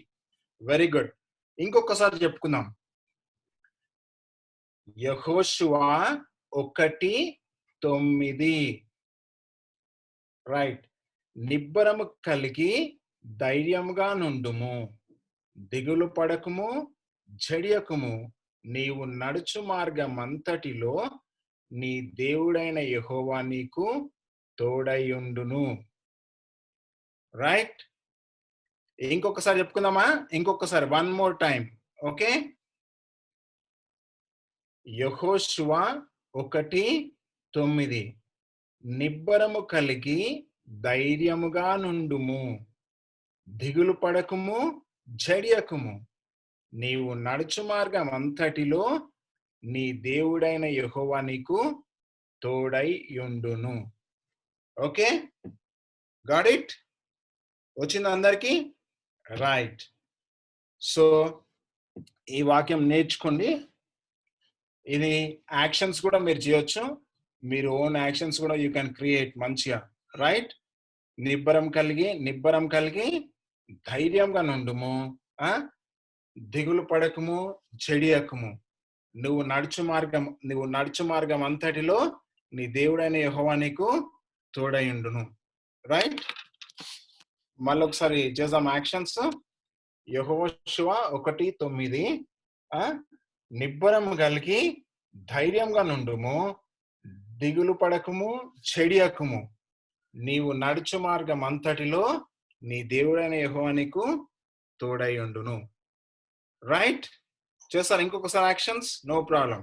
Very good. ఇంకొకసారి చెప్పుకుందాం. యెహోషువ 1:9 రైట్. నిబ్బరము కలిగి ధైర్యముగా నుండుము, దిగులు పడకము జడియకుము, నీవు నడుచు మార్గం అంతటిలో నీ దేవుడైన యెహోవా నీకు తోడయుండును. రైట్. ఇంకొకసారి చెప్పుకుందామా? ఇంకొకసారి, వన్ మోర్ టైం. ఓకే, యెహోషువ 1:9 నిబ్బరము కలిగి ధైర్యముగా నుండుము, దిగులు పడకము జడియకుము, నీవు నడుచు మార్గం అంతటిలో నీ దేవుడైన యెహోవా నీకు తోడై యుండును. Okay, got it? వచ్చింది అందరికి? రైట్. సో ఈ వాక్యం నేర్చుకోండి. ఇది యాక్షన్స్ కూడా మీరు చేయొచ్చు. మీరు ఓన్ యాక్షన్స్ కూడా యూ కెన్ క్రియేట్ మంచిగా. రైట్. నిబ్బరం కలిగి ధైర్యంగా నుండుము, దిగులు పడకము జడియకుము, నువ్వు నడుచు మార్గం అంతటిలో నీ దేవుడైన యెహోవా నీకు తోడయుండును. రైట్. మళ్ళొకసారి చేద్దాం యాక్షన్స్. యెహోషువ 1:9 నిబ్బరం కలిగి ధైర్యంగా నుండుము, దిగులు పడకము చెడియకుము, నీవు నడుచు మార్గం అంతటిలో నీ దేవుడైన యెహోవా నీకు తోడయుండును. రైట్. చేస్తారు ఇంకొకసారి యాక్షన్స్? No problem.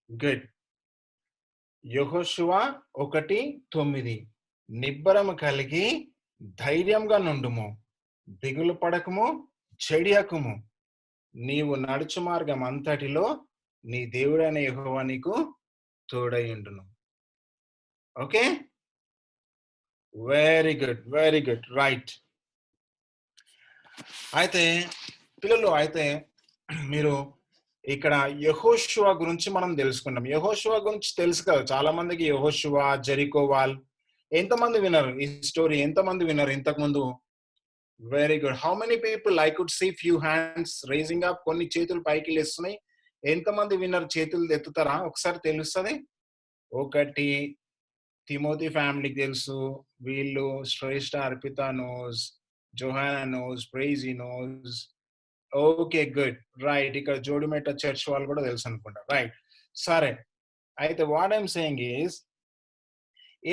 గుడ్. యెహోషువ 1:9 నిబ్బరము కలిగి ధైర్యంగా నుండుము, దిగులు పడకము చెడియకుము, నీవు నడుచు మార్గం అంతటిలో నీ దేవుడైన యెహోవా నీకు తోడై ఉండును. Okay, very good, very good, right. అయితే పిల్లలు, అయితే మీరు ఇక్కడ యెహోషువ గురించి మనం తెలుసుకున్నాం. యెహోషువ గురించి తెలుసు కదా చాలా మందికి. యెహోషువ, జెరికో వాల్, ఎంతమంది విన్నారు ఈ స్టోరీ? ఎంతమంది విన్నారు ఇంతకు ముందు? Very good. How many people? I could see few hands raising up. కొన్ని చేతులు పైకి లేస్తున్నాయి. ఎంతమంది విన్నారు? చేతులు ఎత్తుతారా ఒకసారి, తెలుస్తుంది. ఒకటి, తిమోతి ఫ్యామిలీకి తెలుసు, వీళ్ళు శ్రేష్ఠ, Arpita nose, Johana nose, ప్రైజీ nose. Okay, good, right. ఇక్కడ జోడిమెట్ట చర్చ్ వాళ్ళు కూడా తెలుసు అనుకుంటా, రైట్. సరే, అయితే వాట్ ఐఎమ్ సేయింగ్ ఈస్,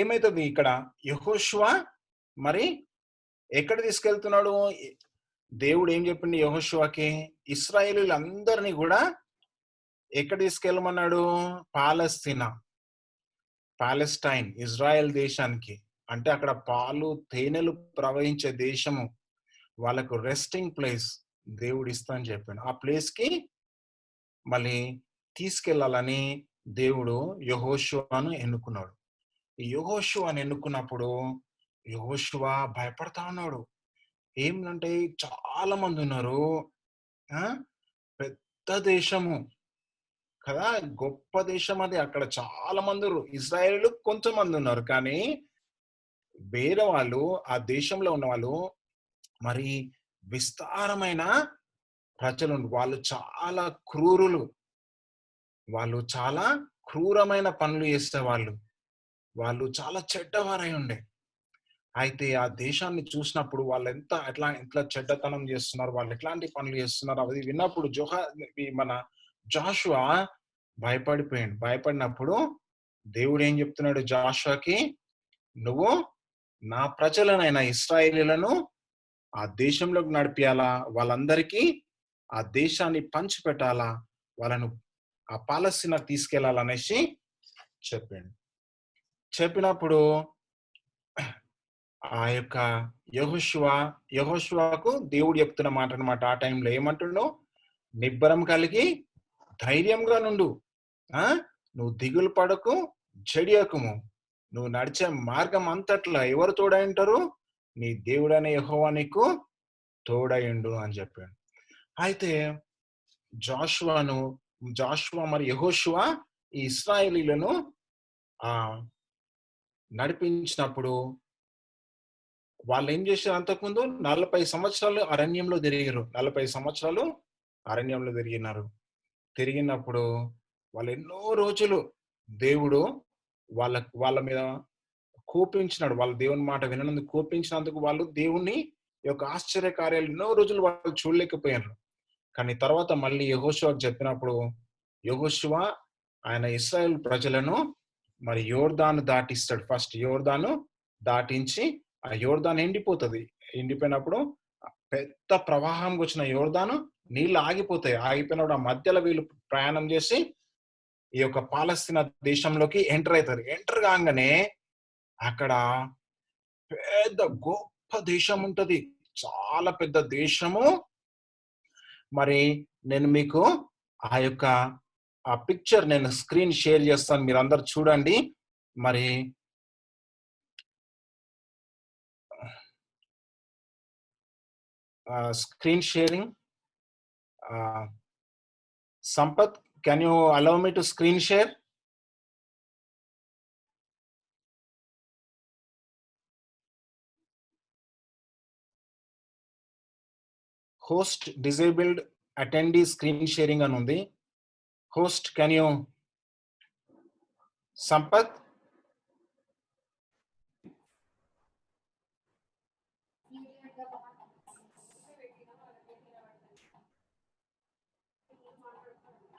ఏమైతుంది ఇక్కడ యెహోషువ మరి ఎక్కడ తీసుకెళ్తున్నాడు? దేవుడు ఏం చెప్పిండు యెహోషువకి? ఇశ్రాయేలీలందరినీ కూడా ఎక్కడ తీసుకెళ్ళమన్నాడు? పాలెస్టైన్, ఇజ్రాయెల్ దేశానికి. అంటే అక్కడ పాలు తేనెలు ప్రవహించే దేశము, వాళ్ళకు రెస్టింగ్ ప్లేస్ దేవుడు ఇస్తా అని చెప్పాడు. ఆ ప్లేస్ కి మళ్ళీ తీసుకెళ్లాలని దేవుడు యెహోషువను ఎన్నుకున్నాడు. ఈ యెహోషువను ఎన్నుకున్నప్పుడు యెహోషువ భయపడతా ఉన్నాడు. ఏమంటే చాలా మంది ఉన్నారు, పెద్ద దేశము కదా, గొప్ప దేశం అది. అక్కడ చాలా మంది, ఇజ్రాయేలు కొంతమంది ఉన్నారు, కానీ వేరే వాళ్ళు, ఆ దేశంలో ఉన్న వాళ్ళు మరి విస్తారమైన ప్రజలు. వాళ్ళు చాలా క్రూరులు, వాళ్ళు చాలా క్రూరమైన పనులు చేసేవాళ్ళు, వాళ్ళు చాలా చెడ్డవారై ఉండే. అయితే ఆ దేశాన్ని చూసినప్పుడు వాళ్ళు ఎట్లా చెడ్డతనం చేస్తున్నారు, వాళ్ళు ఎట్లాంటి పనులు చేస్తున్నారు, అది విన్నప్పుడు మన జాషువా భయపడిపోయాడు. భయపడినప్పుడు దేవుడు ఏం చెప్తున్నాడు జాషువాకి? నువ్వు నా ప్రజలనైన ఇశ్రాయేలీలను ఆ దేశంలోకి నడిపియాలా, వాళ్ళందరికీ ఆ దేశాన్ని పంచిపెట్టాలా, వాళ్ళను ఆ పాలస్తీనా తీసుకెళ్లాలనేసి చెప్పాడు. చెప్పినప్పుడు ఆ యొక్క యెహోషువకు దేవుడు చెప్తున్న మాట అనమాట. ఆ టైంలో ఏమంటుండో, నిబ్బరం కలిగి ధైర్యంగా నుండు, నువ్వు దిగులు పడకు, చెడియకుము, నువ్వు నడిచే మార్గం అంతట్లా ఎవరు తోడై ఉంటారు? నీ దేవుడైన యెహోవా నీకు తోడైండు అని చెప్పాడు. అయితే జాషువా మరి యెహోషువ ఈ ఇశ్రాయేలీలను నడిపించినప్పుడు వాళ్ళు ఏం చేశారు? అంతకుముందు 40 సంవత్సరాలు అరణ్యంలో తిరిగారు. 40 సంవత్సరాలు అరణ్యంలో తిరిగినప్పుడు వాళ్ళు ఎన్నో రోజులు దేవుడు వాళ్ళ మీద కోపించినాడు. వాళ్ళ దేవుని మాట వినందుకు కోపించినందుకు వాళ్ళు దేవుని యొక్క ఆశ్చర్య కార్యాలు ఎన్నో రోజులు వాళ్ళు చూడలేకపోయారు. కానీ తర్వాత మళ్ళీ యెహోషువకు చెప్పినప్పుడు, యెహోషువ ఆయన ఇశ్రాయేల్ ప్రజలను మరి యోర్దాను దాటిస్తాడు. ఫస్ట్ యోర్దాను దాటించి ఆ యోర్దాను ఎండిపోతుంది. ఎండిపోయినప్పుడు పెద్ద ప్రవాహంగా వచ్చిన యోర్దాను నీళ్లు ఆగిపోతాయి. ఆగిపోయినప్పుడు ఆ మధ్యలో వీళ్ళు ప్రయాణం చేసి ఈ యొక్క పాలస్తీనా దేశంలోకి ఎంటర్ అవుతారు. ఎంటర్ కాగానే అక్కడ పెద్ద గొప్ప దేశం ఉంటది, చాలా పెద్ద దేశము. మరి నేను మీకు ఆ పిక్చర్ నేను స్క్రీన్ షేర్ చేస్తాను, మీరు అందరు చూడండి. మరి screen sharing. Sampath, can you allow me to screen share? Host disabled attendee screen sharing అని ఉంది. Host, can you? Sampath?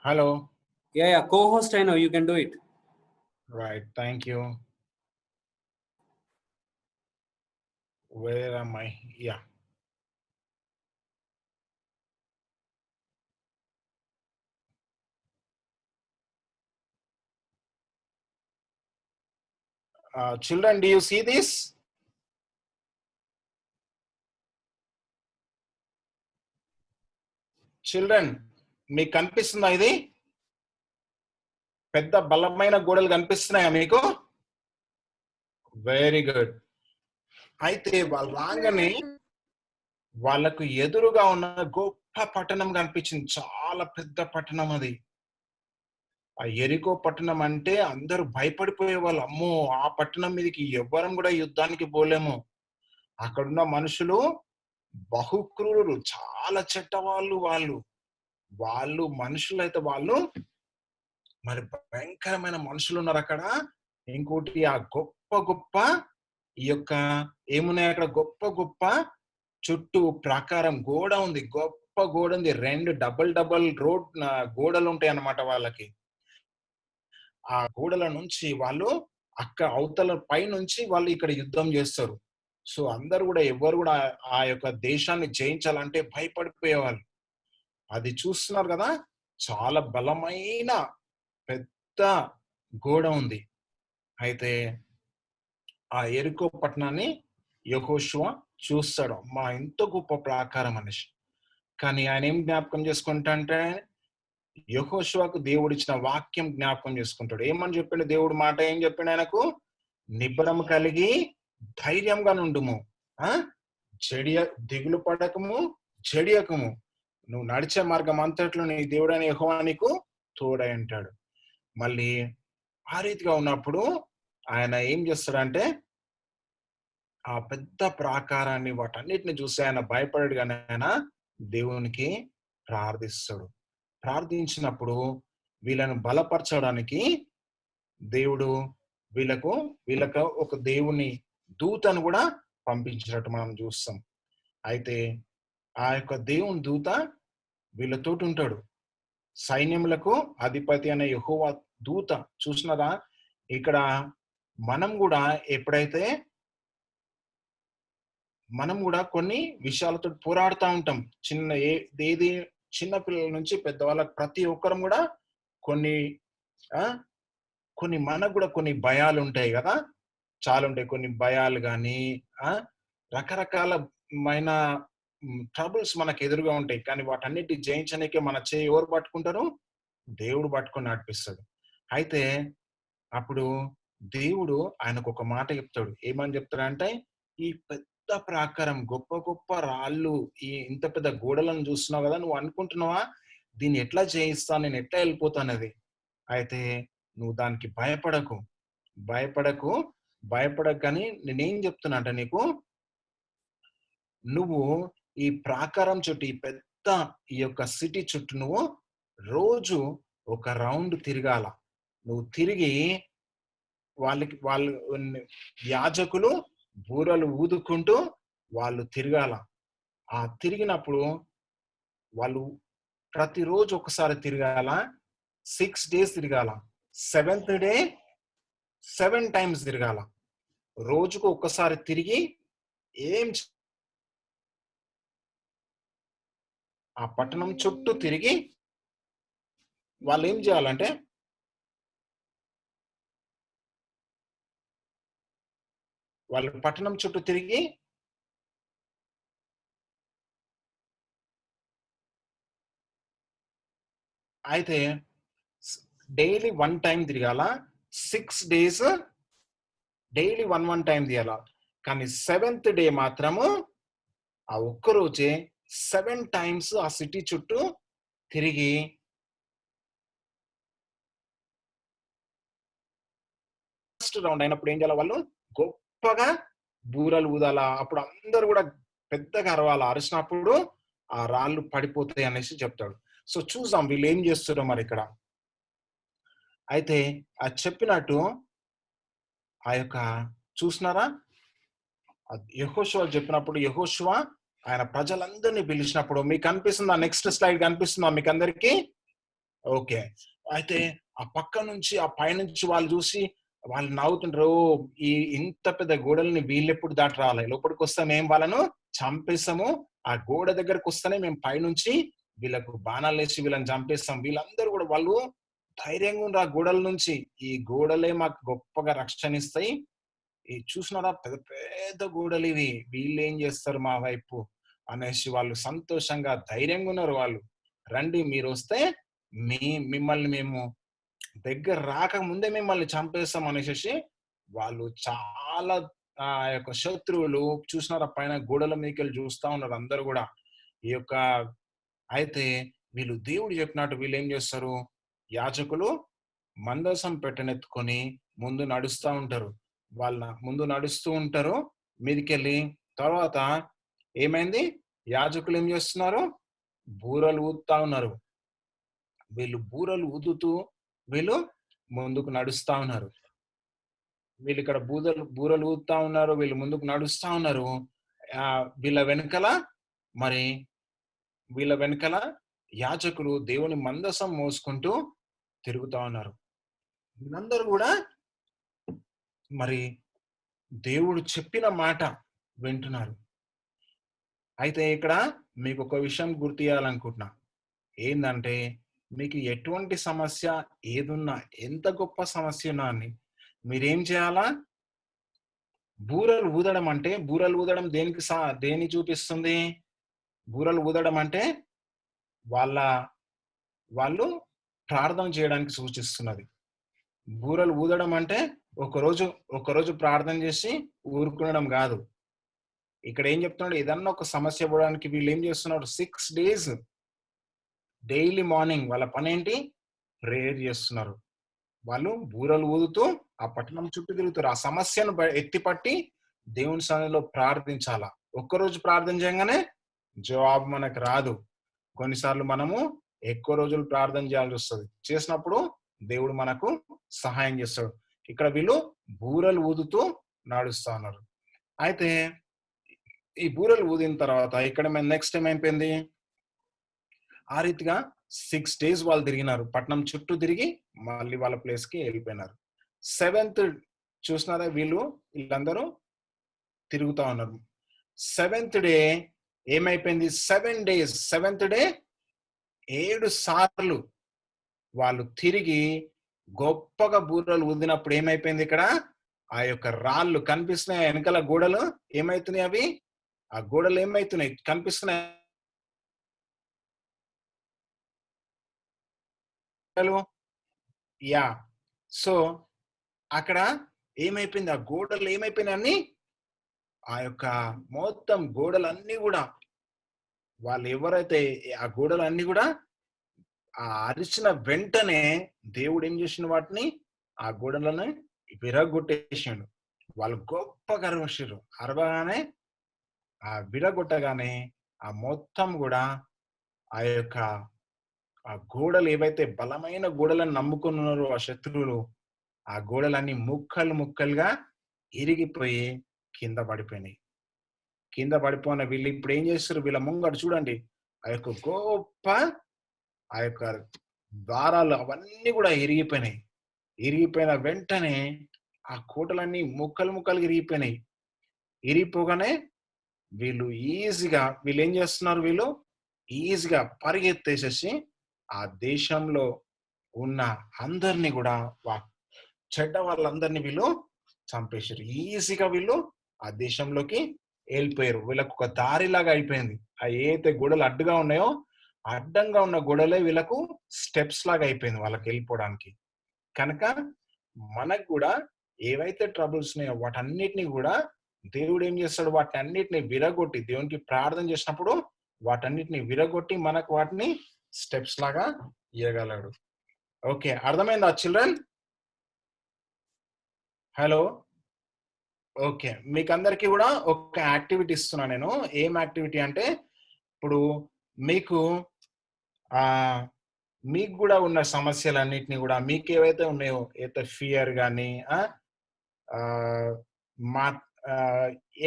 Hello. Yeah, co-host, I know you can do it. Right, thank you. Where am I? Yeah. Children, do you see this? Children మీకు కనిపిస్తుందా? ఇది పెద్ద బలమైన గోడలు కనిపిస్తున్నాయా మీకు? Very good. అయితే వాళ్ళు రాగానే వాళ్ళకు ఎదురుగా ఉన్న గొప్ప పట్టణం కనిపించింది. చాలా పెద్ద పట్టణం అది. ఆ ఎరికో పట్టణం అంటే అందరూ భయపడిపోయే వాళ్ళు. అమ్మో, ఆ పట్టణం మీదకి ఎవ్వరం కూడా యుద్ధానికి పోలేము. అక్కడున్న మనుషులు బహుక్రూరులు, చాలా చెడ్డవాళ్ళు. వాళ్ళు మనుషులైతే వాళ్ళు మరి భయంకరమైన మనుషులు ఉన్నారు అక్కడ. ఇంకోటి ఆ గొప్ప గొప్ప ఈ యొక్క ఏమున్నాయి అక్కడ, గొప్ప గొప్ప చుట్టూ ప్రాకారం గోడ ఉంది. గొప్ప గోడ ఉంది. 2 డబల్ రోడ్ గోడలు ఉంటాయి అన్నమాట వాళ్ళకి. ఆ గోడల నుంచి వాళ్ళు అవతల పై నుంచి వాళ్ళు ఇక్కడ యుద్ధం చేస్తారు. సో అందరు కూడా ఎవరు కూడా ఆ యొక్క దేశాన్ని జయించాలంటే భయపడిపోయేవాళ్ళు. అది చూస్తున్నారు కదా, చాలా బలమైన పెద్ద గోడ ఉంది. అయితే ఆ ఎరికో పట్టణాన్ని యెహోషువ చూస్తాడు. అమ్మా, ఎంతో గొప్ప ప్రాకారం అనేసి. కానీ ఆయన ఏం జ్ఞాపకం చేసుకుంటా అంటే, యెహోషువకు దేవుడు ఇచ్చిన వాక్యం జ్ఞాపకం చేసుకుంటాడు. ఏమని చెప్పిండు దేవుడు మాట? ఏం చెప్పిండు ఆయనకు? నిబ్బరం కలిగి ధైర్యంగా నుండుము, దిగులు పడకము, జడియకము, నువ్వు నడిచే మార్గం అంతట్లో నీ దేవుడైన యెహోవా నీకు తోడై ఉంటాడు. మళ్ళీ ఆ రీతిగా ఉన్నప్పుడు ఆయన ఏం చేస్తాడంటే, ఆ పెద్ద ప్రాకారాన్ని వాటన్నిటిని చూసి ఆయన భయపడాడు. కానీ ఆయన దేవునికి ప్రార్థిస్తాడు. ప్రార్థించినప్పుడు వీళ్ళను బలపరచడానికి దేవుడు వీళ్ళకు ఒక దేవుని దూతను కూడా పంపించినట్టు మనం చూస్తాం. అయితే ఆ యొక్క దేవుని దూత వీళ్ళతోటి ఉంటాడు. సైన్యములకు అధిపతి అనే యెహోవా దూత. చూసినారా, ఇక్కడ మనం కూడా ఎప్పుడైతే మనం కూడా కొన్ని విషయాలతో పోరాడుతూ ఉంటాం. ఏది చిన్న పిల్లల నుంచి పెద్దవాళ్ళకి ప్రతి ఒక్కరం కూడా కొన్ని మనకు కూడా కొన్ని భయాలు ఉంటాయి కదా, చాలా ఉంటాయి. కొన్ని భయాలు కానీ రకరకాలమైన ట్రబుల్స్ మనకు ఎదురుగా ఉంటాయి. కానీ వాటన్నిటి జయించడానికే మన చేయి ఎవరు పట్టుకుంటారు? దేవుడు పట్టుకొని నడిపిస్తాడు. అయితే అప్పుడు దేవుడు ఆయనకు ఒక మాట చెప్తాడు. ఏమని చెప్తాడంటే, ఈ పెద్ద ప్రాకారం, గొప్ప గొప్ప రాళ్ళు, ఈ ఇంత పెద్ద గోడలను చూస్తున్నావు కదా, నువ్వు అనుకుంటున్నావా దీన్ని ఎట్లా చేయిస్తా, నేను ఎట్లా వెళ్ళిపోతానది? అయితే నువ్వు దానికి భయపడకు కానీ నేనేం చెప్తున్నా అంటే నీకు, నువ్వు ఈ ప్రాకారం చుట్టూ, ఈ పెద్ద ఈ యొక్క సిటీ చుట్టూ నువ్వు రోజు ఒక రౌండ్ తిరగాల. నువ్వు తిరిగి వాళ్ళు యాజకులు బూరలు ఊదుకుంటూ వాళ్ళు తిరగాల. ఆ తిరిగినప్పుడు వాళ్ళు ప్రతిరోజు ఒకసారి తిరగాల. 6 days తిరగాల. 7th day 7 times తిరగాల. రోజుకు ఒక్కసారి తిరిగి ఆ పట్టణం చుట్టూ తిరిగి వాళ్ళు ఏం చేయాలంటే, వాళ్ళు పట్టణం చుట్టూ తిరిగి అయితే డైలీ 1 time తిరగాల. 6 days డైలీ 1 time తిరగాల. కానీ 7th day మాత్రము ఆ ఒక్కరోజే 7 times ఆ సిటీ చుట్టూ తిరిగి ఫస్ట్ రౌండ్ అయినప్పుడు ఏం చేయాలి? వాళ్ళు గొప్పగా బూరలు ఊదాల. అప్పుడు అందరూ కూడా పెద్దగా అరవాల. అరిచినప్పుడు ఆ రాళ్ళు పడిపోతాయి అనేసి చెప్తాడు. సో చూద్దాం వీళ్ళు ఏం చేస్తారో మరి ఇక్కడ. అయితే అది చెప్పినట్టు ఆ యొక్క చూసినారా, యెహోషువ చెప్పినప్పుడు యెహోషువ ఆయన ప్రజలందరినీ పిలిచినప్పుడు, మీకు కనిపిస్తుందా? నెక్స్ట్ స్లైడ్ కనిపిస్తుందా మీకు అందరికి? ఓకే. అయితే ఆ పక్క నుంచి ఆ పైనుంచి వాళ్ళు చూసి వాళ్ళు నవ్వుతుంటారు. ఈ ఇంత పెద్ద గోడల్ని వీళ్ళెప్పుడు దాటి రావాలి, లోపలికి వస్తే మేము వాళ్ళను చంపేస్తాము, ఆ గోడ దగ్గరకు వస్తేనే మేము పైనుంచి వీళ్ళకు బాణాలు వేసి వీళ్ళని చంపేస్తాం. వీళ్ళందరూ కూడా వాళ్ళు ధైర్యంగా ఉండరు ఆ గోడల నుంచి. ఈ గోడలే మాకు గొప్పగా రక్షణ ఇస్తాయి. ఈ చూసినారా పెద్ద పెద్ద గోడలు ఇవి, వీళ్ళు ఏం చేస్తారు మా వైపు అనేసి వాళ్ళు సంతోషంగా ధైర్యంగా ఉన్నారు వాళ్ళు. రండి, మీరు వస్తే మిమ్మల్ని మేము దగ్గర రాకముందే మిమ్మల్ని చంపేస్తాం అనేసి వాళ్ళు చాలా ఆ యొక్క శత్రువులు చూసినారు, పైన గోడల మీదకెళ్ళి చూస్తా ఉన్నారు అందరు కూడా. ఈ యొక్క అయితే వీళ్ళు దేవుడు చెప్పినట్టు వీళ్ళు ఏం చేస్తారు, యాజకులు మందసం పెట్టనెత్తుకొని ముందు నడుస్తూ ఉంటారు. వాళ్ళ ముందు నడుస్తూ ఉంటారు మీదికెళ్ళి. తర్వాత ఏమైంది, యాజకులు ఏం చేస్తున్నారు, బూరలు ఊదుతా ఉన్నారు. వీళ్ళు బూరలు ఊదుతూ వీళ్ళు ముందుకు నడుస్తా ఉన్నారు. వీళ్ళు ఇక్కడ బూరలు ఊదుతా ఉన్నారు, వీళ్ళు ముందుకు నడుస్తా ఉన్నారు. వీళ్ళ వెనకల యాజకులు దేవుని మందసం మోసుకుంటూ తిరుగుతా ఉన్నారు. వీళ్ళందరూ కూడా మరి దేవుడు చెప్పిన మాట వింటున్నారు. అయితే ఇక్కడ మీకు ఒక విషయం గుర్తు చేయాలనుకుంటున్నా. ఏంటంటే మీకు ఎటువంటి సమస్య ఏదున్నా, ఎంత గొప్ప సమస్య ఉన్నా అని మీరేం చేయాలా, బూరలు ఊదడం అంటే, బూరలు ఊదడం దేని చూపిస్తుంది, బూరలు ఊదడం అంటే వాళ్ళు ప్రార్థన చేయడానికి సూచిస్తున్నది. బూరలు ఊదడం అంటే ఒకరోజు ప్రార్థన చేసి ఊరుకునడం కాదు. ఇక్కడ ఏం చెప్తున్నాడు, ఏదన్నా ఒక సమస్య ఇవ్వడానికి వీళ్ళు ఏం చేస్తున్నారు, 6 days డైలీ మార్నింగ్ వాళ్ళ పని ఏంటి, ప్రేయర్ చేస్తున్నారు. వాళ్ళు బూరలు ఊదుతూ ఆ పట్టణం చుట్టూ తిరుగుతారు. ఆ సమస్యను ఎత్తిపట్టి దేవుని సన్నిధిలో ప్రార్థించాలా. ఒక్కరోజు ప్రార్థన చేయగానే జవాబు మనకు రాదు. కొన్నిసార్లు మనము ఎక్కువ రోజులు ప్రార్థన చేయాల్సి వస్తుంది. చేసినప్పుడు దేవుడు మనకు సహాయం చేస్తాడు. ఇక్కడ వీళ్ళు బూరలు ఊదుతూ నడుస్తా ఉన్నారు. అయితే ఈ బూరలు ఊదిన తర్వాత ఇక్కడ నెక్స్ట్ టైం అయిపోయింది, ఆ రీతిగా 6 days వాళ్ళు తిరిగినారు. పట్నం చుట్టూ తిరిగి మళ్ళీ వాళ్ళ ప్లేస్ కి వెళ్ళిపోయినారు. 7th చూసినారా, వీళ్ళందరూ తిరుగుతా ఉన్నారు. 7th day ఏమైపోయింది, 7 days 7th day 7 సార్లు వాళ్ళు తిరిగి గొప్పగా బూరలు ఊదినప్పుడు ఏమైపోయింది, ఇక్కడ ఆ యొక్క రాళ్ళు కనిపిస్తున్నాయి వెనకాల గోడలు ఏమైతున్నాయి, అవి ఆ గోడలు ఏమైతున్నాయి కనిపిస్తున్నాయి. యా, సో అక్కడ ఏమైపోయింది, ఆ గోడలు ఏమైపోయినాయని, ఆ యొక్క మొత్తం గోడలన్నీ కూడా వాళ్ళు ఎవరైతే ఆ గోడలన్నీ కూడా ఆ అరిచిన వెంటనే దేవుడు ఏం చేసిన వాటిని, ఆ గోడలను విరగొట్టేసాడు. వాళ్ళు గొప్పగా అరవశారు. అరవగానే ఆ విరగొట్టగానే ఆ మొత్తం కూడా ఆ యొక్క ఆ గోడలు ఏవైతే బలమైన గోడలను నమ్ముకున్నారో ఆ శత్రువులు, ఆ గోడలన్నీ ముక్కలుగా ఇరిగిపోయి కింద పడిపోయినాయి. కింద పడిపోయిన వీళ్ళు ఇప్పుడు ఏం చేస్తారు, వీళ్ళ ముంగట చూడండి ఆ యొక్క గొప్ప ఆ యొక్క ద్వారాలు అవన్నీ కూడా ఇరిగిపోయినాయి. ఇరిగిపోయిన వెంటనే ఆ కోటలన్నీ ముక్కలు ఇరిగిపోయినాయి. ఇరిగిపోగానే వీళ్ళు ఏం చేస్తున్నారు, వీళ్ళు ఈజీగా పరిగెత్తేసేసి ఆ దేశంలో ఉన్న అందరినీ కూడా చెడ్డ వాళ్ళందరినీ వీళ్ళు చంపేశారు. ఈజీగా వీళ్ళు ఆ దేశంలోకి వెళ్ళిపోయారు. వీళ్ళకు ఒక దారిలాగా అయిపోయింది. ఆ ఏదైతే గోడలు అడ్డుగా ఉన్నాయో అడ్డంగా ఉన్న గోడలే వీళ్ళకు స్టెప్స్ లాగా అయిపోయింది వాళ్ళకి వెళ్ళిపోవడానికి. కనుక మనకు కూడా ఏవైతే ట్రబుల్స్ ఉన్నాయో వాటన్నిటిని కూడా దేవుడు ఏం చేస్తాడు, వాటిని అన్నిటిని విరగొట్టి, దేవునికి ప్రార్థన చేసినప్పుడు వాటన్నిటిని విరగొట్టి మనకు వాటిని స్టెప్స్ లాగా ఇవ్వగలడు. ఓకే, అర్థమైందా చిల్డ్రన్? Hello, okay. మీకు అందరికీ కూడా ఒక యాక్టివిటీ ఇస్తున్నా నేను. ఏం యాక్టివిటీ అంటే, ఇప్పుడు మీకు కూడా ఉన్న సమస్యలన్నిటిని కూడా, మీకు ఏవైతే ఉన్నాయో, ఏదైతే ఫియర్ కానీ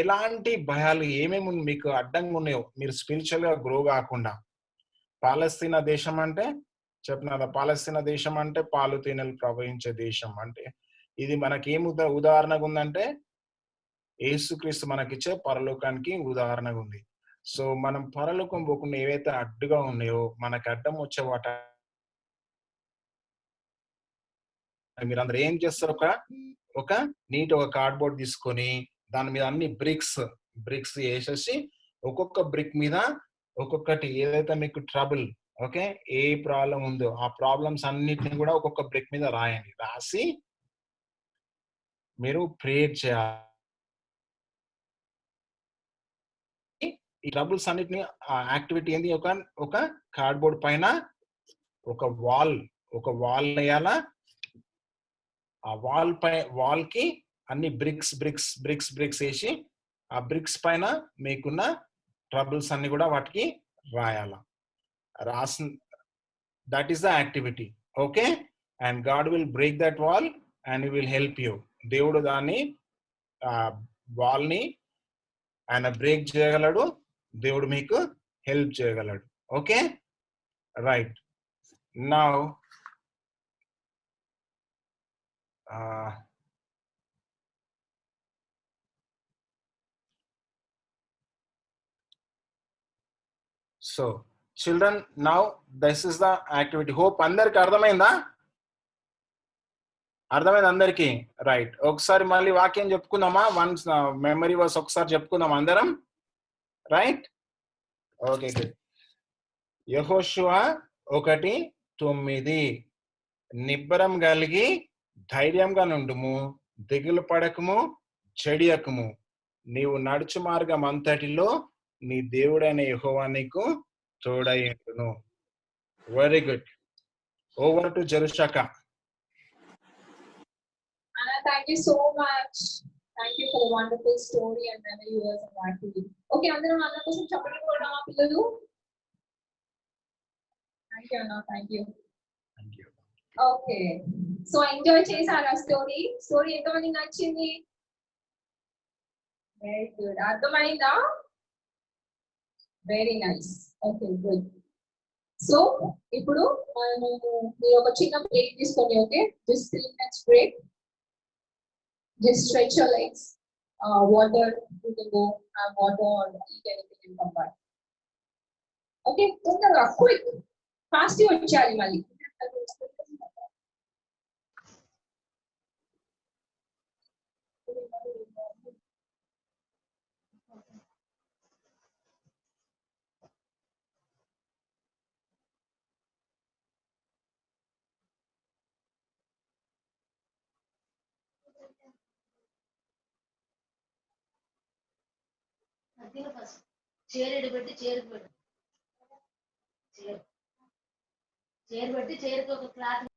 ఎలాంటి భయాలు ఏమేమి మీకు అడ్డంగా ఉన్నాయో, మీరు స్పిరిచువల్ గా గ్రో కాకుండా, పాలస్తీనా దేశం అంటే చెప్పిన, పాలస్తీనా దేశం అంటే పాలు తేనెలు ప్రవహించే దేశం. అంటే ఇది మనకేం ఉదాహరణగా ఉందంటే, యేసుక్రీస్తు మనకిచ్చే పరలోకానికి ఉదాహరణగా ఉంది. సో మనం పరలోకం పోకుండా ఏవైతే అడ్డుగా ఉన్నాయో, మనకు అడ్డం వచ్చే వాట మీరందరూ ఏం చేస్తారు, ఒక నీట్ ఒక కార్డ్బోర్డ్ తీసుకొని దాని మీద అన్ని బ్రిక్స్ వేసేసి ఒక్కొక్క బ్రిక్ మీద ఒక్కొక్కటి ఏదైతే మీకు ట్రబుల్ ఓకే, ఏ ప్రాబ్లం ఉందో ఆ ప్రాబ్లమ్స్ అన్నిటిని కూడా ఒక్కొక్క బ్రిక్ మీద రాయండి. రాసి మీరు ప్రేయర్ చేయాలి. ఈ ట్రబుల్స్ అన్నిటిని యాక్టివిటీ ఏంది, ఒక కార్డ్బోర్డ్ పైన ఒక వాల్ వేయాలా. ఆ వాల్ కి అన్ని బ్రిక్స్ వేసి ఆ బ్రిక్స్ పైన మీకున్న ట్రబుల్స్ అన్ని కూడా వాటికి రాయాల. రాసిన that is the activity. Okay, and God will break that wall and he will help you. దేవుడు దాన్ని వాల్ ని ఆయన బ్రేక్ చేయగలడు, దేవుడు మీకు హెల్ప్ చేయగలడు. Okay, right. Now so children, now this is the activity. Hope అందరికి అర్థమైందా? అర్థమైంది అందరికి? రైట్. ఒకసారి మళ్ళీ వాక్యం చెప్పుకుందామా? వన్స్ మెమరీ వర్స్ ఒకసారి చెప్పుకుందాం అందరం. Right, okay good. యెహోషువ 1:9 నిబ్బరం కలిగి ధైర్యంగా నుండుము, దిగులు పడకము, చెడియకము. నీవు నడుచు మార్గం అంతటిలో నీ దేవుడైన యెహోవా నీకు తోడయ్యుండును. Very good. ఓవర్ టు జరుషక. Anna, thank you so much. Thank you for the wonderful story and memory verse and activity. Okay, అందరం అన్న కోసం చెప్పండి కొడదామా పిల్లలు? Thank you Anna, thank you. Okay, so enjoy చేసారా స్టోరీ ఎంతమందికి నచ్చింది? Very good. అర్థమైందా? Very nice. Okay good. So ఇప్పుడు మనము మీరు ఒక చిన్న బ్రేక్ తీసుకోండి. Okay, just 3 minutes break. Just stretch your legs. Water, you can go have water or eat anything and come back. Okay, totally quick. Fast వచ్చేయాలి మళ్ళీ. చీర పెట్టి చీరకు ఒక క్లాత్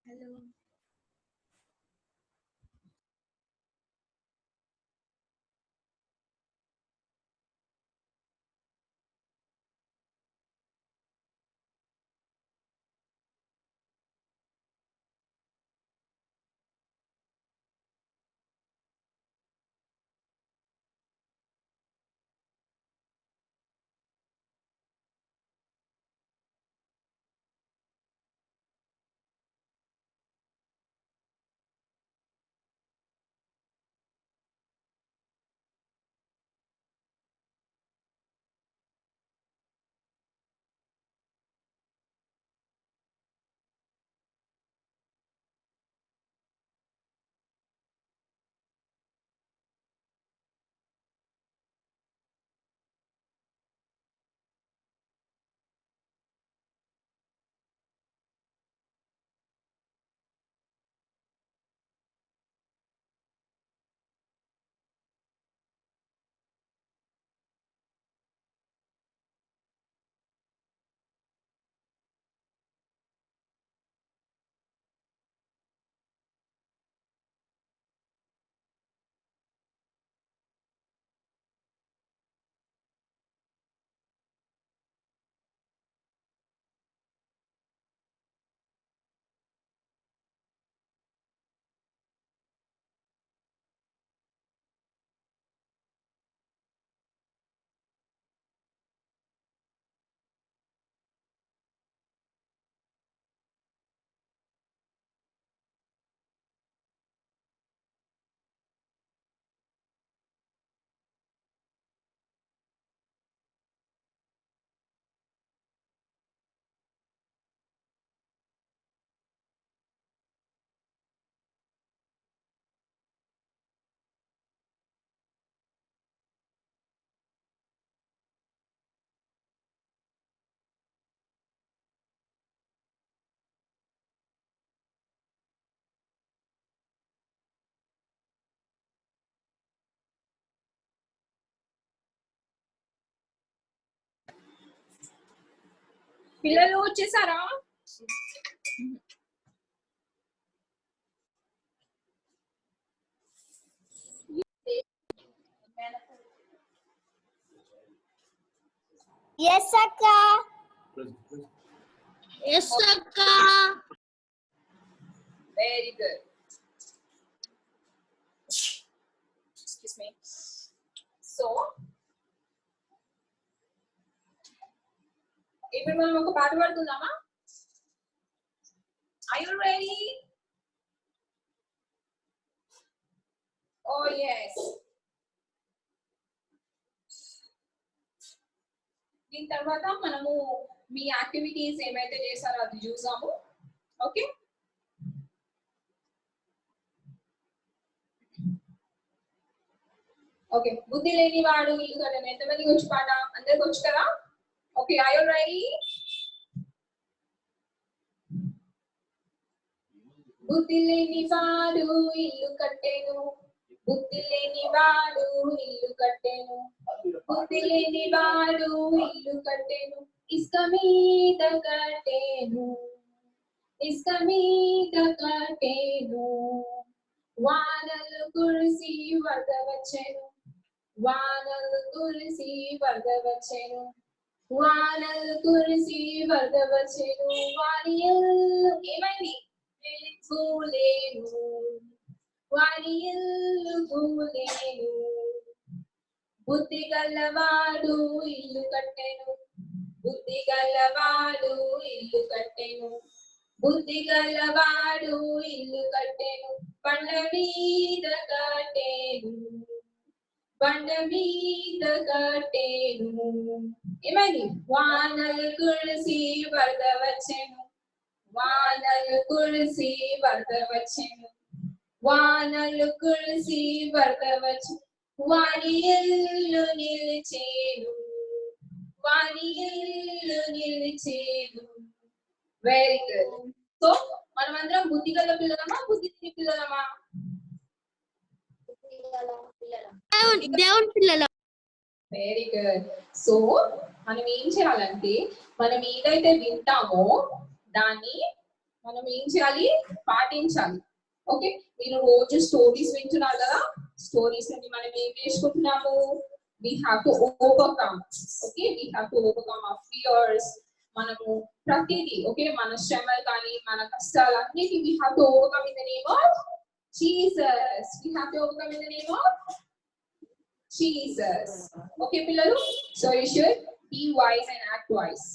Hello. పిల్లలు వచ్చేసారా? Yes, Akka. Yes, Akka. Very good. Excuse me. So, ఇప్పుడు మనం ఒక పాట పాడుకుందామా? Are you ready? Oh yes. దీని తర్వాత మనము మీ యాక్టివిటీస్ ఏమైతే చేశారో అది చూసాము. Okay, okay. బుద్ధి లేని వాడు ఇల్లు కట్టను. ఎంతమందికి వచ్చి పాట? అందరికి వచ్చు కదా? Okay, are you ready? బుద్ధి లేని వాడు ఇల్లు కట్టెను, బుద్ధి లేని వాడు ఇల్లు కట్టెను, బుద్ధి లేని వాడు ఇల్లు కట్టెను, ఇసుక మీద కట్టెను, ఇసుక మీద కట్టెను, వానలు కురిసి వరద వచ్చెను, వానలు కురిసి వరద వచ్చెను, వానలు కురిసి వరద వచ్చెను, వారి ఇల్లు ఏమైంది? కూలేను, వారి ఇల్లు కూలేను, బుద్ధి గల్లవాడు ఇల్లు కట్టెను, బుద్ధి గల్లవాడు ఇల్లు కట్టెను, బుద్ధి గల్లవాడు ఇల్లు కట్టెను, బండ మీద కట్టెను, బండ మీద కట్టెను, ఏమైంది? వానలు కురిసి వరద వచ్చెను, వానలు కురిసి వరద వచ్చెను, వానలు కురిసి వరద వచ్చెను, వారి ఇల్లు నిలిచేను, వారి ఇల్లు నిలిచేను. Very good. సో మనమందరం బుద్ధి గల పిల్లలమా, బుద్ధి లేని పిల్లలమా? దేవుని పిల్లలు. Very good. సో మనం ఏం చేయాలంటే, మనం ఏదైతే వింటామో దాన్ని మనం ఏం చేయాలి? పాటించాలి. ఓకే, మీరు రోజు స్టోరీస్ వింటున్నారు కదా, స్టోరీస్ నుండి మనం ఏం నేర్చుకుంటున్నాము? we have to overcome. Okay, we have to overcome our fears. మనము ప్రతిదీ ఓకే, మన శ్రమలు కానీ మన కష్టాలన్నిటి we have to overcome in the name of Jesus. We have to overcome in the name of Jesus. Okay, పిల్లలు, so you should be wise and act wise.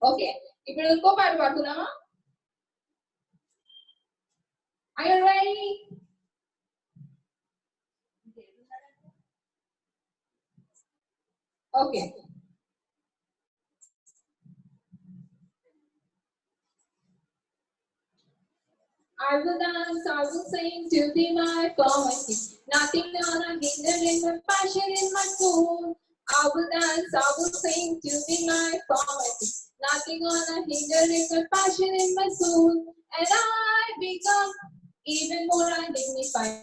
Okay, ఇప్పుడు ఇంకో పాట పాడుతున్నామా? Are you ready? Okay. I will dance, I will sing to be my poverty. Nothing gonna hinder in my passion in my soul. I will dance, I will sing to be my poverty. Nothing gonna hinder in my passion in my soul. And I become even more undignified.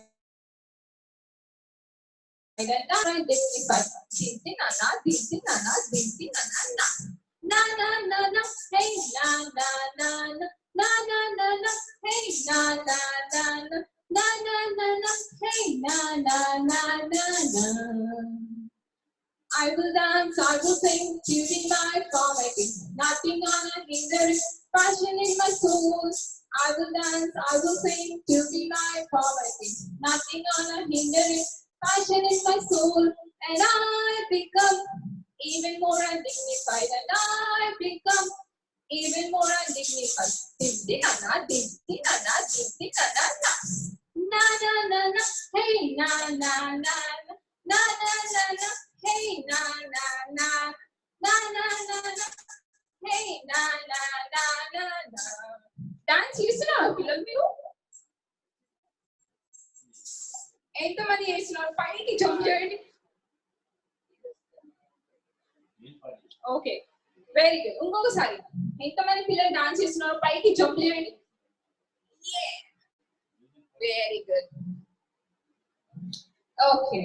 And undignified. Dinti na na, dinti na na, dinti na na na. Na na na na, hey na na na na. Na na na na, hey na na na na. Na na na na, hey na na na na na. I will dance, I will sing, tuning my comedy. Nothing gonna hinder it, passion in my soul. I will dance, I will sing, tuning my comedy. Nothing gonna hinder it, passion in my soul. And I become even more undignified. And I become even more undignified. Dinti na na, dinti na na, dinti na na na. Na na na na, hey na na na na. Na na na na, hey na na na. Na na na na, hey na na na na na. Dance చేస్తున్నారు పిల్లలు మీరు? ఎంతమంది చేస్తున్నారు? పైకి jump చేయండి. Okay, very good. ఇంకొకసారి ఎంతమంది పిల్లలు డాన్స్ చేస్తున్నారు? పైకి జంప్ చేయండి. Very good. ఓకే,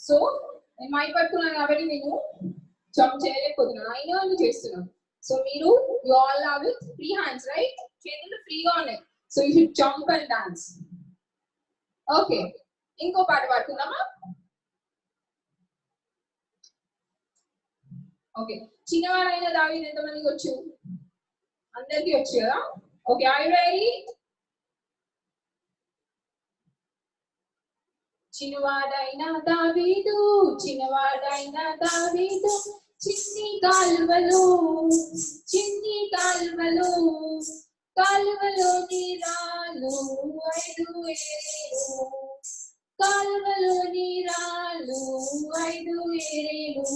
సో నేను మైక్ పట్టుకున్నాను కాబట్టి నేను జంప్ చేయలేకపోతున్నాను, అయినా నువ్వు చేస్తున్నావు. సో మీరు you all have with free hands right, చేతులు ఫ్రీగా ఉన్నాయి. So you should jump and dance. Okay, ఇంకో పాట పాడుకుందామా? ఓకే, చిన్నవాడైన దావీదు ఎంతమందికి వచ్చు? అందరికీ వచ్చు కదా? Okay, are you ready? చిన్నవాడైన దావీదు, చిన్నవాడైన దావీదు, చిన్ని కాలువలు, చిన్ని కాలువలు, కాలువలో నీరాలు 5 ఏరేలు, కాలువలో నీరాలు 5 ఏరేలు,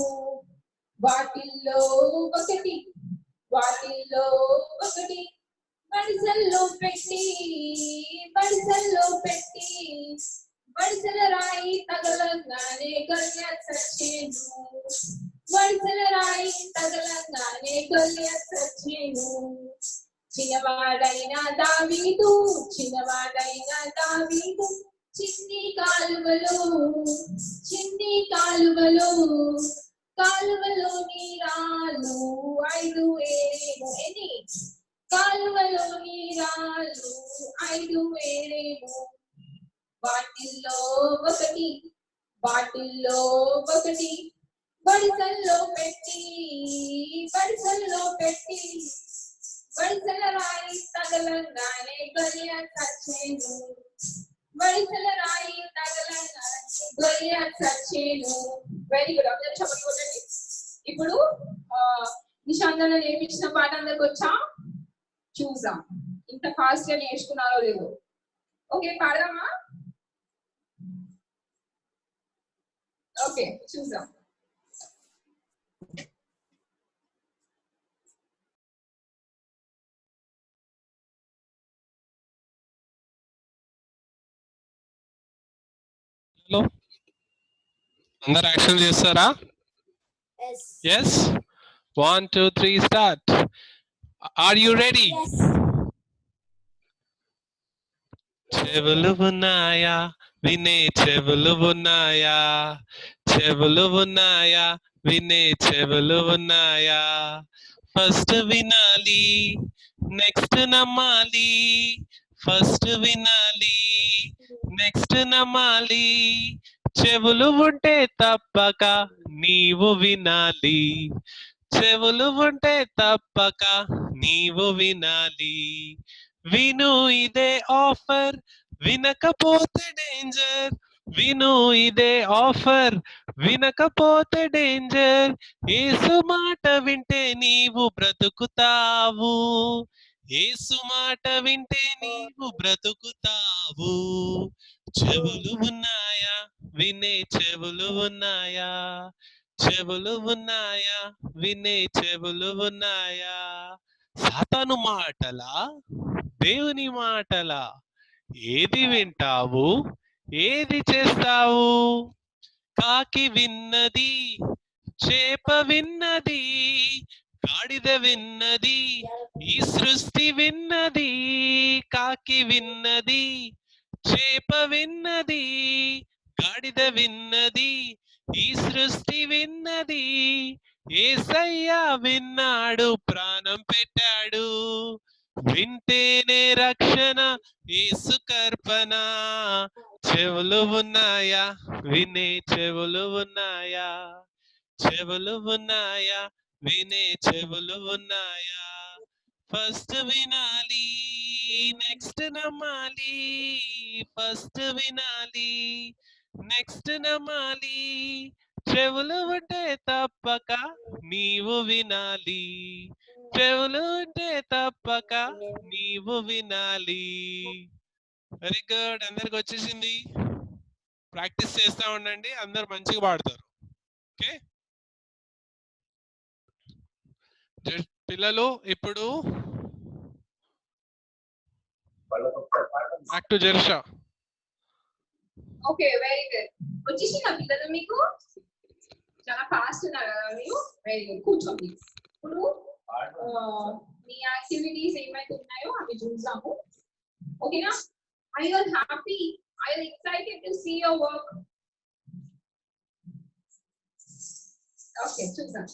వాటిల్లో ఒకటి, వాటిల్లో ఒకటి, బడిసల్లో పెట్టి, బడిసల్లో పెట్టి, బడిసల రాయి తగలంగానే గొల్లియత్ చచ్చేను, బడిసల రాయి తగలంగానే గొల్లియత్ చచ్చేను. చిన్నవాడైన దావీదు, చిన్నవాడైన దావీదు, చిన్ని కాలువలు, చిన్ని కాలువలు, కాలువలో నీరాలు 5 ఏరేలు. ఎన్ని? కాలువలో నీరాలు 5 ఏరేలు, వాటిల్లో ఒకటి, వాటిల్లో ఒకటి, బడిసల్లో పెట్టి, బడిసల్లో పెట్టి, బడిసల రాయి తగలంగానే గొల్లియత్ చచ్చేను, బడిసల రాయి తగలంగానే గొల్లియత్ చచ్చేను. వెరీ గుడ్, అందరూ చెప్పండి కొట్టండి. ఇప్పుడు నిశాంతన నేర్పించిన పాట అందరికి వచ్చా? చూద్దాం ఇంత ఫాస్ట్ గా నేర్చుకున్నారో లేదో. ఓకే, పాడదామా? ఓకే, చూద్దాం. హలో, అందరు యాక్షన్ చేస్తారా? Yes, 1 2 3 start. Are you ready? చెవులు ఉన్నాయా వినే, చెవులు ఉన్నాయా, చెవులు ఉన్నాయా వినే, చెవులు ఉన్నాయా, ఫస్ట్ వినాలి నెక్స్ట్ నమ్మాలి, ఫస్ట్ వినాలి నెక్స్ట్ నమ్మాలి, చెవులు ఉంటే తప్పక నీవు వినాలి, చెవులు ఉంటే తప్పక నీవు వినాలి, విను ఇదే ఆఫర్ వినకపోతే డేంజర్, విను ఇదే ఆఫర్ వినకపోతే డేంజర్, యేసు మాట వింటే నీవు బ్రతుకుతావు, యేసు మాట వింటే నీవు బ్రతుకుతావు, చెవులు ఉన్నాయా వినే, చెవులు ఉన్నాయా, చెవులు ఉన్నాయా వినే, చెవులు ఉన్నాయా, సాతాను మాటలా దేవుని మాటలా, ఏది వింటావు ఏది చేస్తావు, కాకి విన్నది చేప విన్నది, గాడిద విన్నది ఈ సృష్టి విన్నది, కాకి విన్నది చేప విన్నది, గాడిద విన్నది ఈ సృష్టి విన్నది, యేసయ్య విన్నాడు ప్రాణం పెట్టాడు, వింటేనే రక్షణ యేసు కర్పణ, చెవులు ఉన్నాయా వినే, చెవులు ఉన్నాయా, చెవులు ఉన్నాయా వినే, చెవులు ఉన్నాయా, ఫస్ట్ వినాలి నెక్స్ట్ నమ్మాలి, ఫస్ట్ వినాలి నెక్స్ట్ నమ్మాలి, చెవులు ఉంటే తప్పక నీవు వినాలి, చెవులు ఉంటే తప్పక నీవు వినాలి. వెరీ గుడ్, అందరికి వచ్చేసింది. ప్రాక్టీస్ చేస్తా ఉండండి, అందరు మంచిగా పాడతారు. ఓకే పిల్లలు, ఇప్పుడు బ్యాక్ టు జెర్షా. Okay, very good. వచ్చేసిందా పిల్లలు మీకు? చాలా ఫాస్ట్ ఉన్నారు కదా మీరు. వెరీ గుడ్, కూర్చోండి. ఇప్పుడు మీ యాక్టివిటీస్ ఏమైతే ఉన్నాయో అవి చూద్దాము. ఓకేనా? I are happy, I are excited to see your work. Okay చూద్దాం.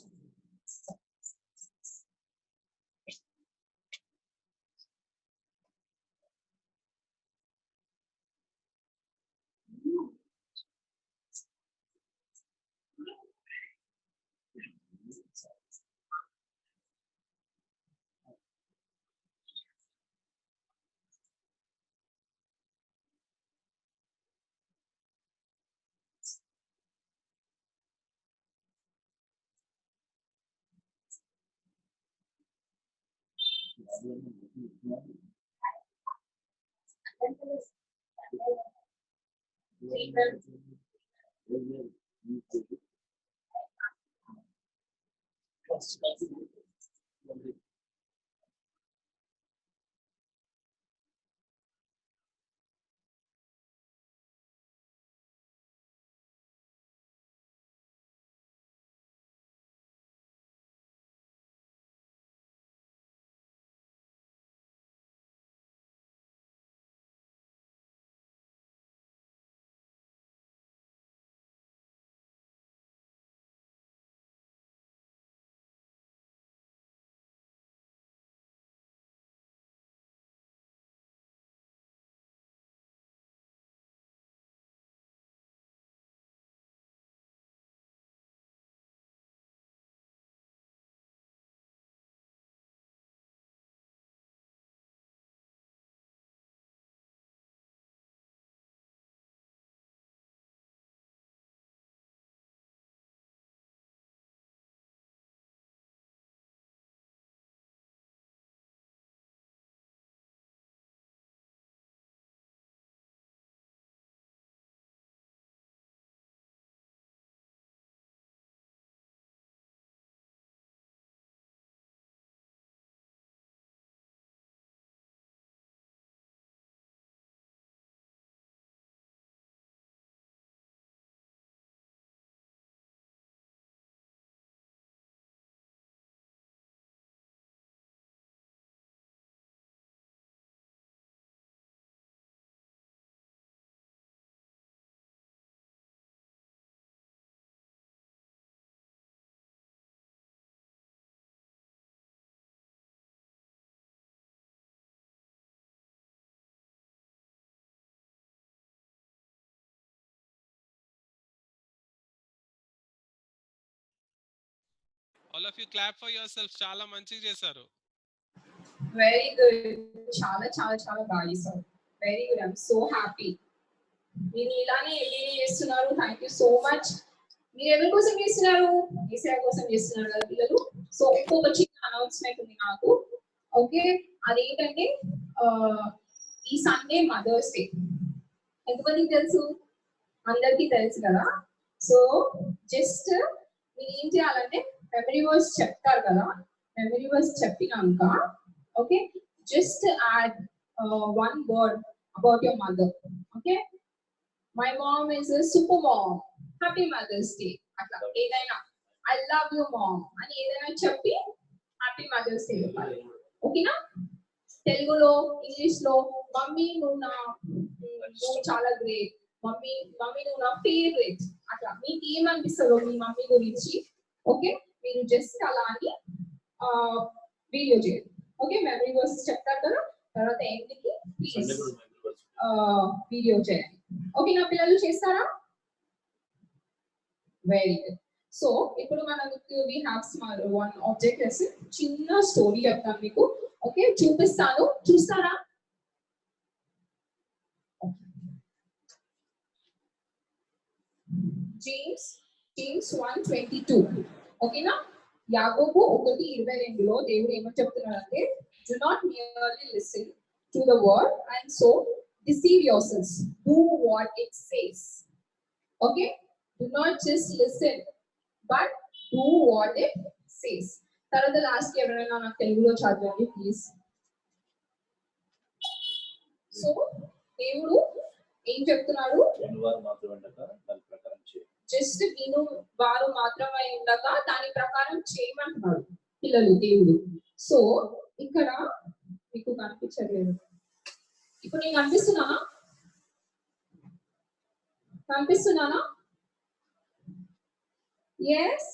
All of you clap for yourselves. చాలా మంచిగా చేశారు. Very good. చాలా చాలా చాలా బాగా చేశారు. Very good. I'm so happy. మీరు ఇలానే ఎవ్రీ చేస్తున్నారు. Thank you so much. మీరు ఎవరి కోసం చేస్తున్నారు? ఈసా కోసం చేస్తున్నారు కదా పిల్లలు. సో ఇంకొక చిన్న అనౌన్స్మెంట్ ఉంది నాకు. ఓకే, అదేంటంటే ఈ సండే మదర్స్ డే. ఎంతమందికి తెలుసు? అందరికీ తెలుసు కదా. సో జస్ట్ మీరు ఏం చేయాలంటే మెమరీ వర్స్ చెప్తారు కదా, మెమరీ వర్స్ చెప్పినాక okay just add one word about your mother. Okay, my mom is a super mom, happy mother's day atla edaina I love you mom ani edaina cheppi happy mother's day చెప్పాలి. ఓకేనా? తెలుగులో ఇంగ్లీష్లో mummy నువ్వు చాలా great, mummy నువ్వు నా favourite, అట్లా మీకు ఏమనిపిస్తుందో మీ మమ్మీ గురించి ఓకే మీరు జస్ట్ అలా అని వీడియో చేయండి. ఓకే, మెమరీ వర్సెస్ చెప్తారు కదా, తర్వాత ఎండ్కి ప్లీజ్ వీడియో చేయండి. ఓకే నా పిల్లలు చేస్తారా? Very good. సో ఇప్పుడు మనకు we have one object lesson. చిన్న స్టోరీ చెప్తాను మీకు. ఓకే చూపిస్తాను, చూస్తారా? జేమ్స్ 1:22. ఓకేనా? యాకోబు 1:22లో దేవుడు ఏమని చెప్తున్నాడంటే do not merely listen to the word and so deceive yourselves, do what it says. Okay, do not just listen but do what it says. తర్వాత లాస్ట్ ఎవరైనా నాకు తెలుగులో చదవండి ప్లీజ్. సో దేవుడు ఏం చెప్తున్నాడు? జస్ట్ విను వారు మాత్రమే ఉండక దాని ప్రకారం చేయమంటున్నాడు పిల్లలు దేవుడు. సో ఇక్కడ మీకు కనిపించట్లేదు, ఇప్పుడు నేను కనిపిస్తున్నానా? 'Yes'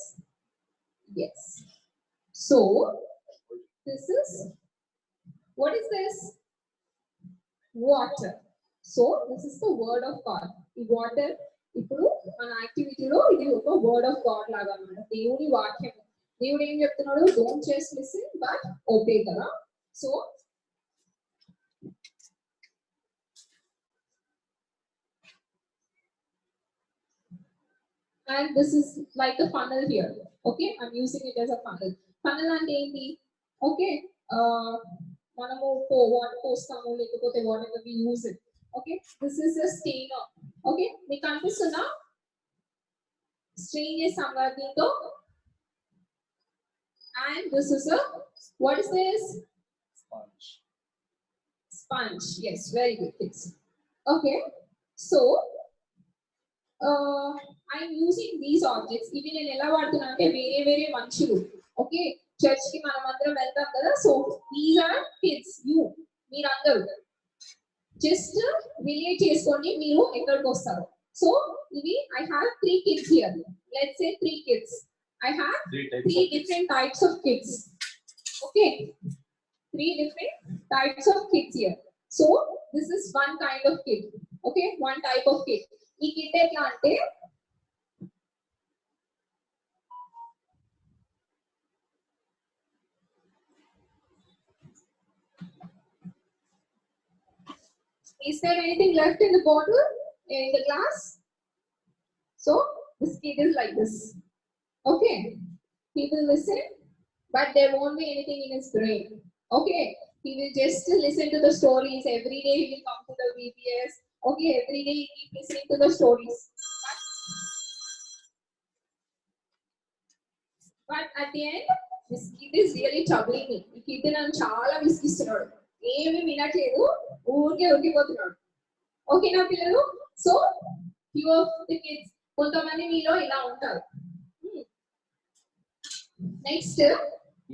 Yes. So this is, what is this? Water. So this is the word of God. ఈ water ఇప్పుడు మన యాక్టివిటీలో ఇది ఒక వర్డ్ ఆఫ్ గాడ్ లాగా అన్నమాట. దేవుని వాక్యం. దేవుడు ఏం చెప్తున్నాడు? Don't just listen but obey కదా. So and this is like a funnel here. Okay, I'm using it as a funnel. Funnel అంటే ఏంటి? Okay, మనము వాటర్ పోస్తాము లేకపోతే whatever we use it. Okay, this is a strainer. Okay, మీకు కనిపిస్తుందా? Strain చేస్తాము దీంతో. And this is a, what is this? Sponge. Sponge. Yes, very good. Fix. Okay, so I'm using these objects. ఇవి నేను ఎలా వాడుతున్నా అంటే వేరే వేరే మనుషులు. ఓకే, చర్చ్ కి మనం అందరం వెళ్తాం కదా. So these are kids. You మీరందరూ జస్ట్ రిలేట్ చేసుకోండి మీరు ఎక్కడికి వస్తారు. సో ఇవి I have 3 kids here. Let's say 3 kids. I have 3 different types of kids. Okay, 3 different types of kids here. So this is one kind of kid. Okay, one type of kid. ఈ kid ఎట్లా అంటే is there anything left in the bottle, in the glass? So this kid is like this. Okay, he will listen but there won't be anything in his brain. Okay, he will just listen to the stories. Every day he will come to the VBS. Okay, every day he keep listening to the stories. But at the end, this kid is really troubling me. ఈ kid నన్ను చాలా విసిగిస్తున్నాడు. ఏమీ వినట్లేదు, ఊరికే ఉరికిపోతున్నాడు. ఓకేనా పిల్లలు? So few of the kids, కొంతమంది మీలో ఇలా ఉంటారు. నెక్స్ట్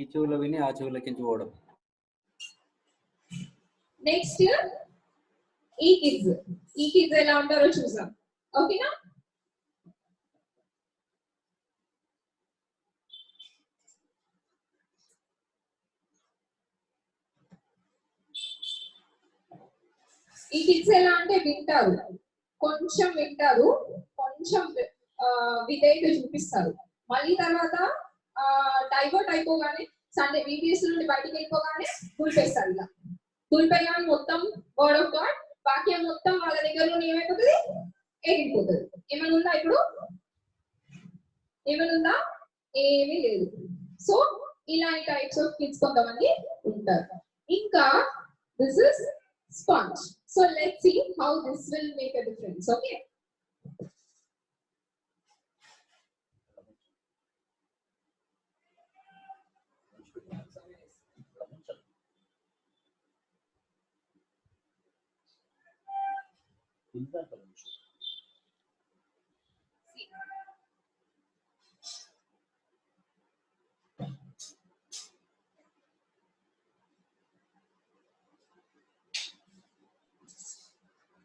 ఈ చెవులో విని ఆ చెవులకి పోవడం. నెక్స్ట్ ఈ కిడ్స్ ఎలా ఉంటారో చూసాం. ఓకేనా? ఈ కిడ్స్ ఎలా అంటే వింటారు, కొంచెం వింటారు, కొంచెం విధేయత చూపిస్తారు. మళ్ళీ తర్వాత డైవర్ట్ అయిపోగానే సండే వీడియోస్ నుండి బయటికి వెళ్ళిపోగానే దులిపేస్తారు. ఇలా దులిపేయగానే మొత్తం వర్డ్ ఆఫ్ గాడ్ వాక్యం మొత్తం వాళ్ళ దగ్గర నుండి ఏమైపోతుంది? ఎగిరిపోతుంది. ఏమైనా ఉందా ఇప్పుడు? ఏమైనా ఉందా? ఏమీ లేదు. సో ఇలాంటి టైప్స్ ఆఫ్ కిడ్స్ కొంతమంది ఉంటారు. ఇంకా this is sponge. So let's see how this will make a difference. Okay,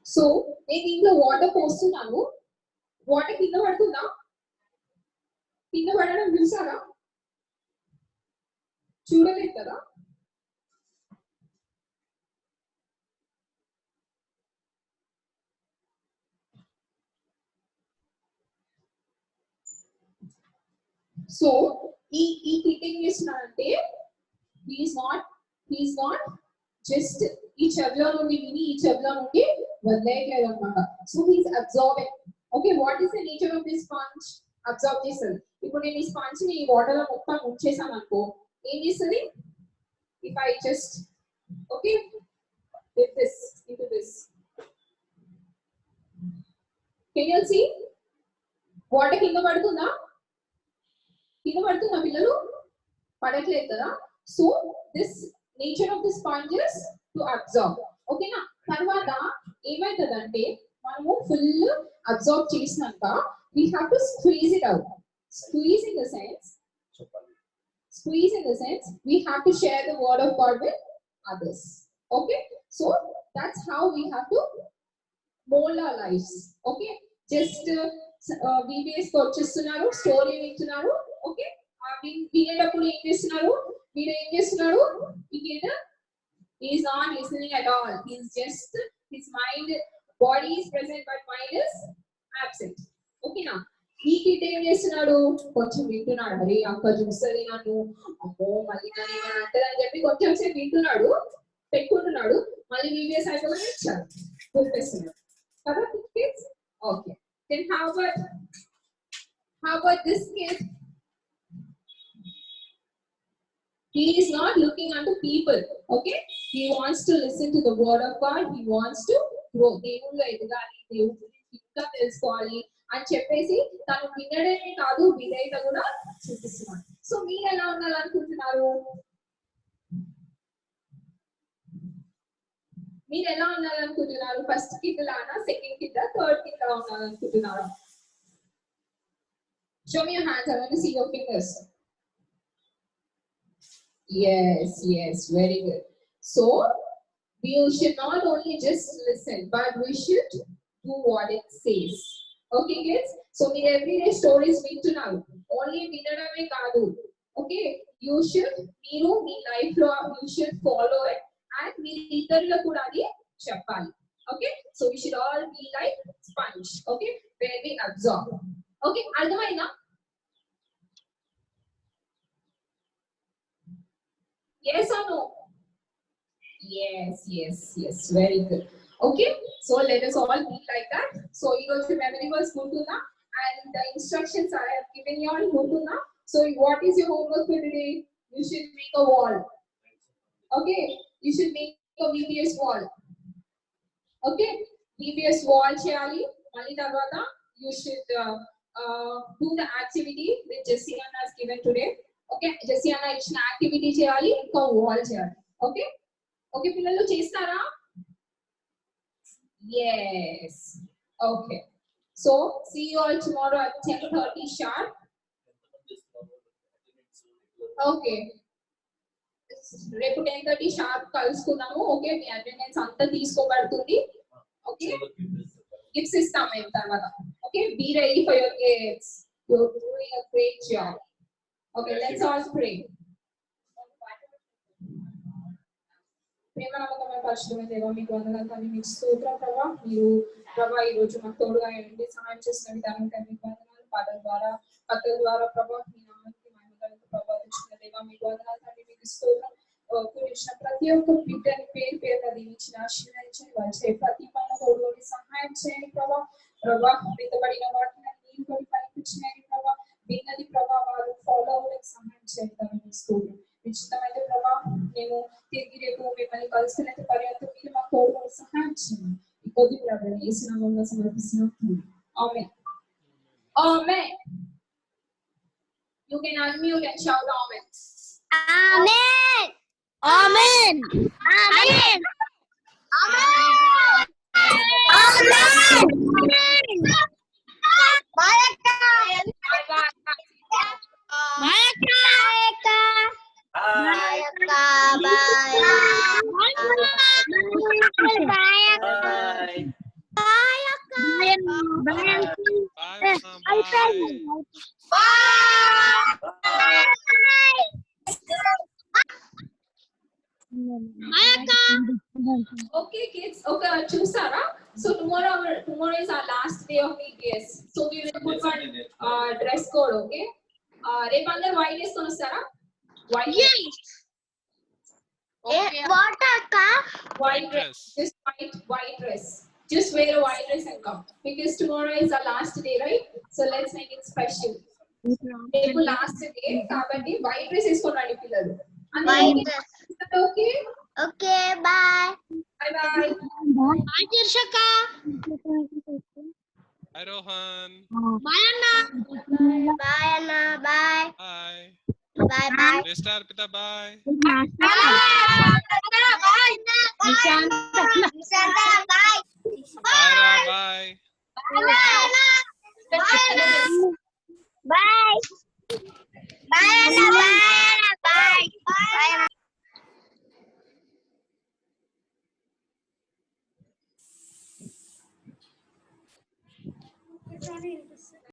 so నేను దీంట్లో వాటర్ పోస్తున్నాను. వాటర్ కింద పడుతుందా? కింద పడడం చూసారా? చూడలేదు కదా? సో ఈ కిడ్ ఏం చేస్తున్నాడంటే he's not just ఈ చెవిలో నుండి విని ఈ చెవిలో నుండి వదిలేయట్లేదు అనమాట. So he's absorbing. Okay, what is the nature of this sponge? Absorb చేస్తుంది. ఇప్పుడు నేను ఈ స్పాంజ్ ని ఈ వాటర్ లో మొత్తం ఉంచేసాను అనుకో, ఏం చేస్తుంది? If I just okay with this into this, can you see water కింద పడుతుందా? కింద పడుతుందా పిల్లలు? పడట్లేదు కదా. So this nature of the sponges to absorb. ఓకేనా? తర్వాత ఏమైతుందంటే మనము ఫుల్ అబ్జార్బ్ చేసినాక we have to squeeze it out. Squeeze in the sense we have to share the word of God with others. Okay, so that's how we have to mold our lives. Okay, just VBS వచ్చేస్తున్నారు, story వింటున్నారు. Okay, ఆ వినేటప్పుడు ఏం చేస్తున్నారు? వీడు ఏం చేస్తున్నాడు? ఈ kid is not listening at all. He's just his mind, body is present but mind is absent. Okay na? ఈ కిడ్ ఏం చేస్తున్నాడు? కొంచెం వింటున్నాడు. అరే అక్క చూస్తుంది నన్ను, అమ్మో మళ్ళీ నన్ను ఏమైనా అంటదని చెప్పి కొంచెం సేపు వింటున్నాడు, పెట్టుకుంటున్నాడు. మళ్ళీ వీడియోస్ అయిపోయి ఇచ్చాడు, గుర్తిస్తున్నాడు కదా kids? Okay. Then how about this kid? He is not looking unto people. Okay? He wants to listen to the word of God. He wants to grow. దేవుళ్ళు ఎదగాలి, దేవుడు ఇంకా తెలుసుకోవాలి అని చెప్పేసి తను వినడమే కాదు విధేయత కూడా చూపిస్తున్నాడు. సో మీరు ఎలా ఉండాలనుకుంటున్నారు? మీరు ఎలా ఉండాలనుకుంటున్నారు? ఫస్ట్ కిడ్ లానా, సెకండ్ కిడ్, థర్డ్ కిడ్ లా ఉండాలనుకుంటున్నారా? Show me your hands. I want to see your fingers. Yes, very good. So we should not only just listen, but we should do what it says. Okay, kids? So we everyday stories వింటున్నారు. Only వినడమే కాదు. Okay? You should, మీరు మీ life లో you should follow it and మీరు ఇతరులకు కూడా అది చెప్పాలి. Okay? So we should all be like sponge. Okay? Where we absorb. Okay? అర్థమైందా? Yes or no? Yes. Very good. Okay, so let us all be like that. So you go to memory verse Gutuna, and the instructions I have given you on Gutuna. So what is your homework for today? You should make a wall. Okay, you should make a VBS wall. Okay, VBS wall cheyali. Mali tarvata you should do the activity which Jessiana has given today. Okay, Jessiana ichna activity cheyali, inka wall cheyali. Okay. Okay, పిల్లలు చేస్తారా? Yes. Okay. So see you all tomorrow at 10:30 sharp. Okay. రేపు 10:30 sharp కలుసుకుందాము. Okay, మీ attendance అంతా తీసుకోబడుతుంది. Okay, gifts ఇస్తాం మేము తర్వాత. Okay, be ready for your gifts. You're doing a great job. Okay, let's all pray. ప్రేమ నమ్మకమైన పరిశుద్ధమైన దేవా, మీకు వందనాలు తండ్రి, మీకు స్తోత్రం ప్రభా. మీరు ప్రభా ఈ రోజు మాకు తోడుగా ఉండి సహాయం చేసిన విధానం మీకు వందనాలు. పాటల ద్వారా కథల ద్వారా ప్రభా మీ నామానికి మహిమతో ప్రభా తెచ్చిన దేవా, మీకు వందనాలు తండ్రి, మీకు స్తోత్రం. కూర్చిన ప్రతి ఒక్క బిడ్డని పేరు పేరుగా దీవించిన ఆశీర్వదించండి. వచ్చే ప్రతి పనుల తోడుని సహాయం చేయండి ప్రభా. ప్రభా విత్తబడిన వాటిని నీరు కొని పనిపించినది ప్రభా. విన్నది ప్రభా వారు ఫాలో అవ్వడానికి సహాయం చేయండి తండ్రి. స్తోత్రం. నిశ్చితమైతే ప్రభా మేము తిరిగి రేపు మిమ్మల్ని కలుసుకునే పర్యంతం మీరు మాకు తోడుకొని సహాయం చేయండి. ఈ కొద్ది ప్రభావం యేసు నామములో సమర్పిస్తున్నాం. ఆమేన్. Amen. You can unmute and shout amen. Amen. Amen. Amen. Amen. Okay, kids. Okay, చూసారా? So tomorrow is our last day of EBS. So we will put one dress code. Okay. రేపు అందరూ white వేసుకొని వస్తారా? White. Yes. Okay. What akka? White dress. Just white dress. Just wear a white dress and come. Because tomorrow is our last day, right? So let's make it special. రేపు last day కాబట్టి white dress వేసుకొని రండి పిల్లలు. White dress. Okay. Okay, bye. Bye. Bye, Tirshaka. Hi, Rohan. Bye, Anna. Bye, Anna. Bye. Hi. Bye, bye. Mr. Arpita, bye. Nishanta, bye. Myra, bye. Bye. Bye, Anna. Bye. Bye. Bye.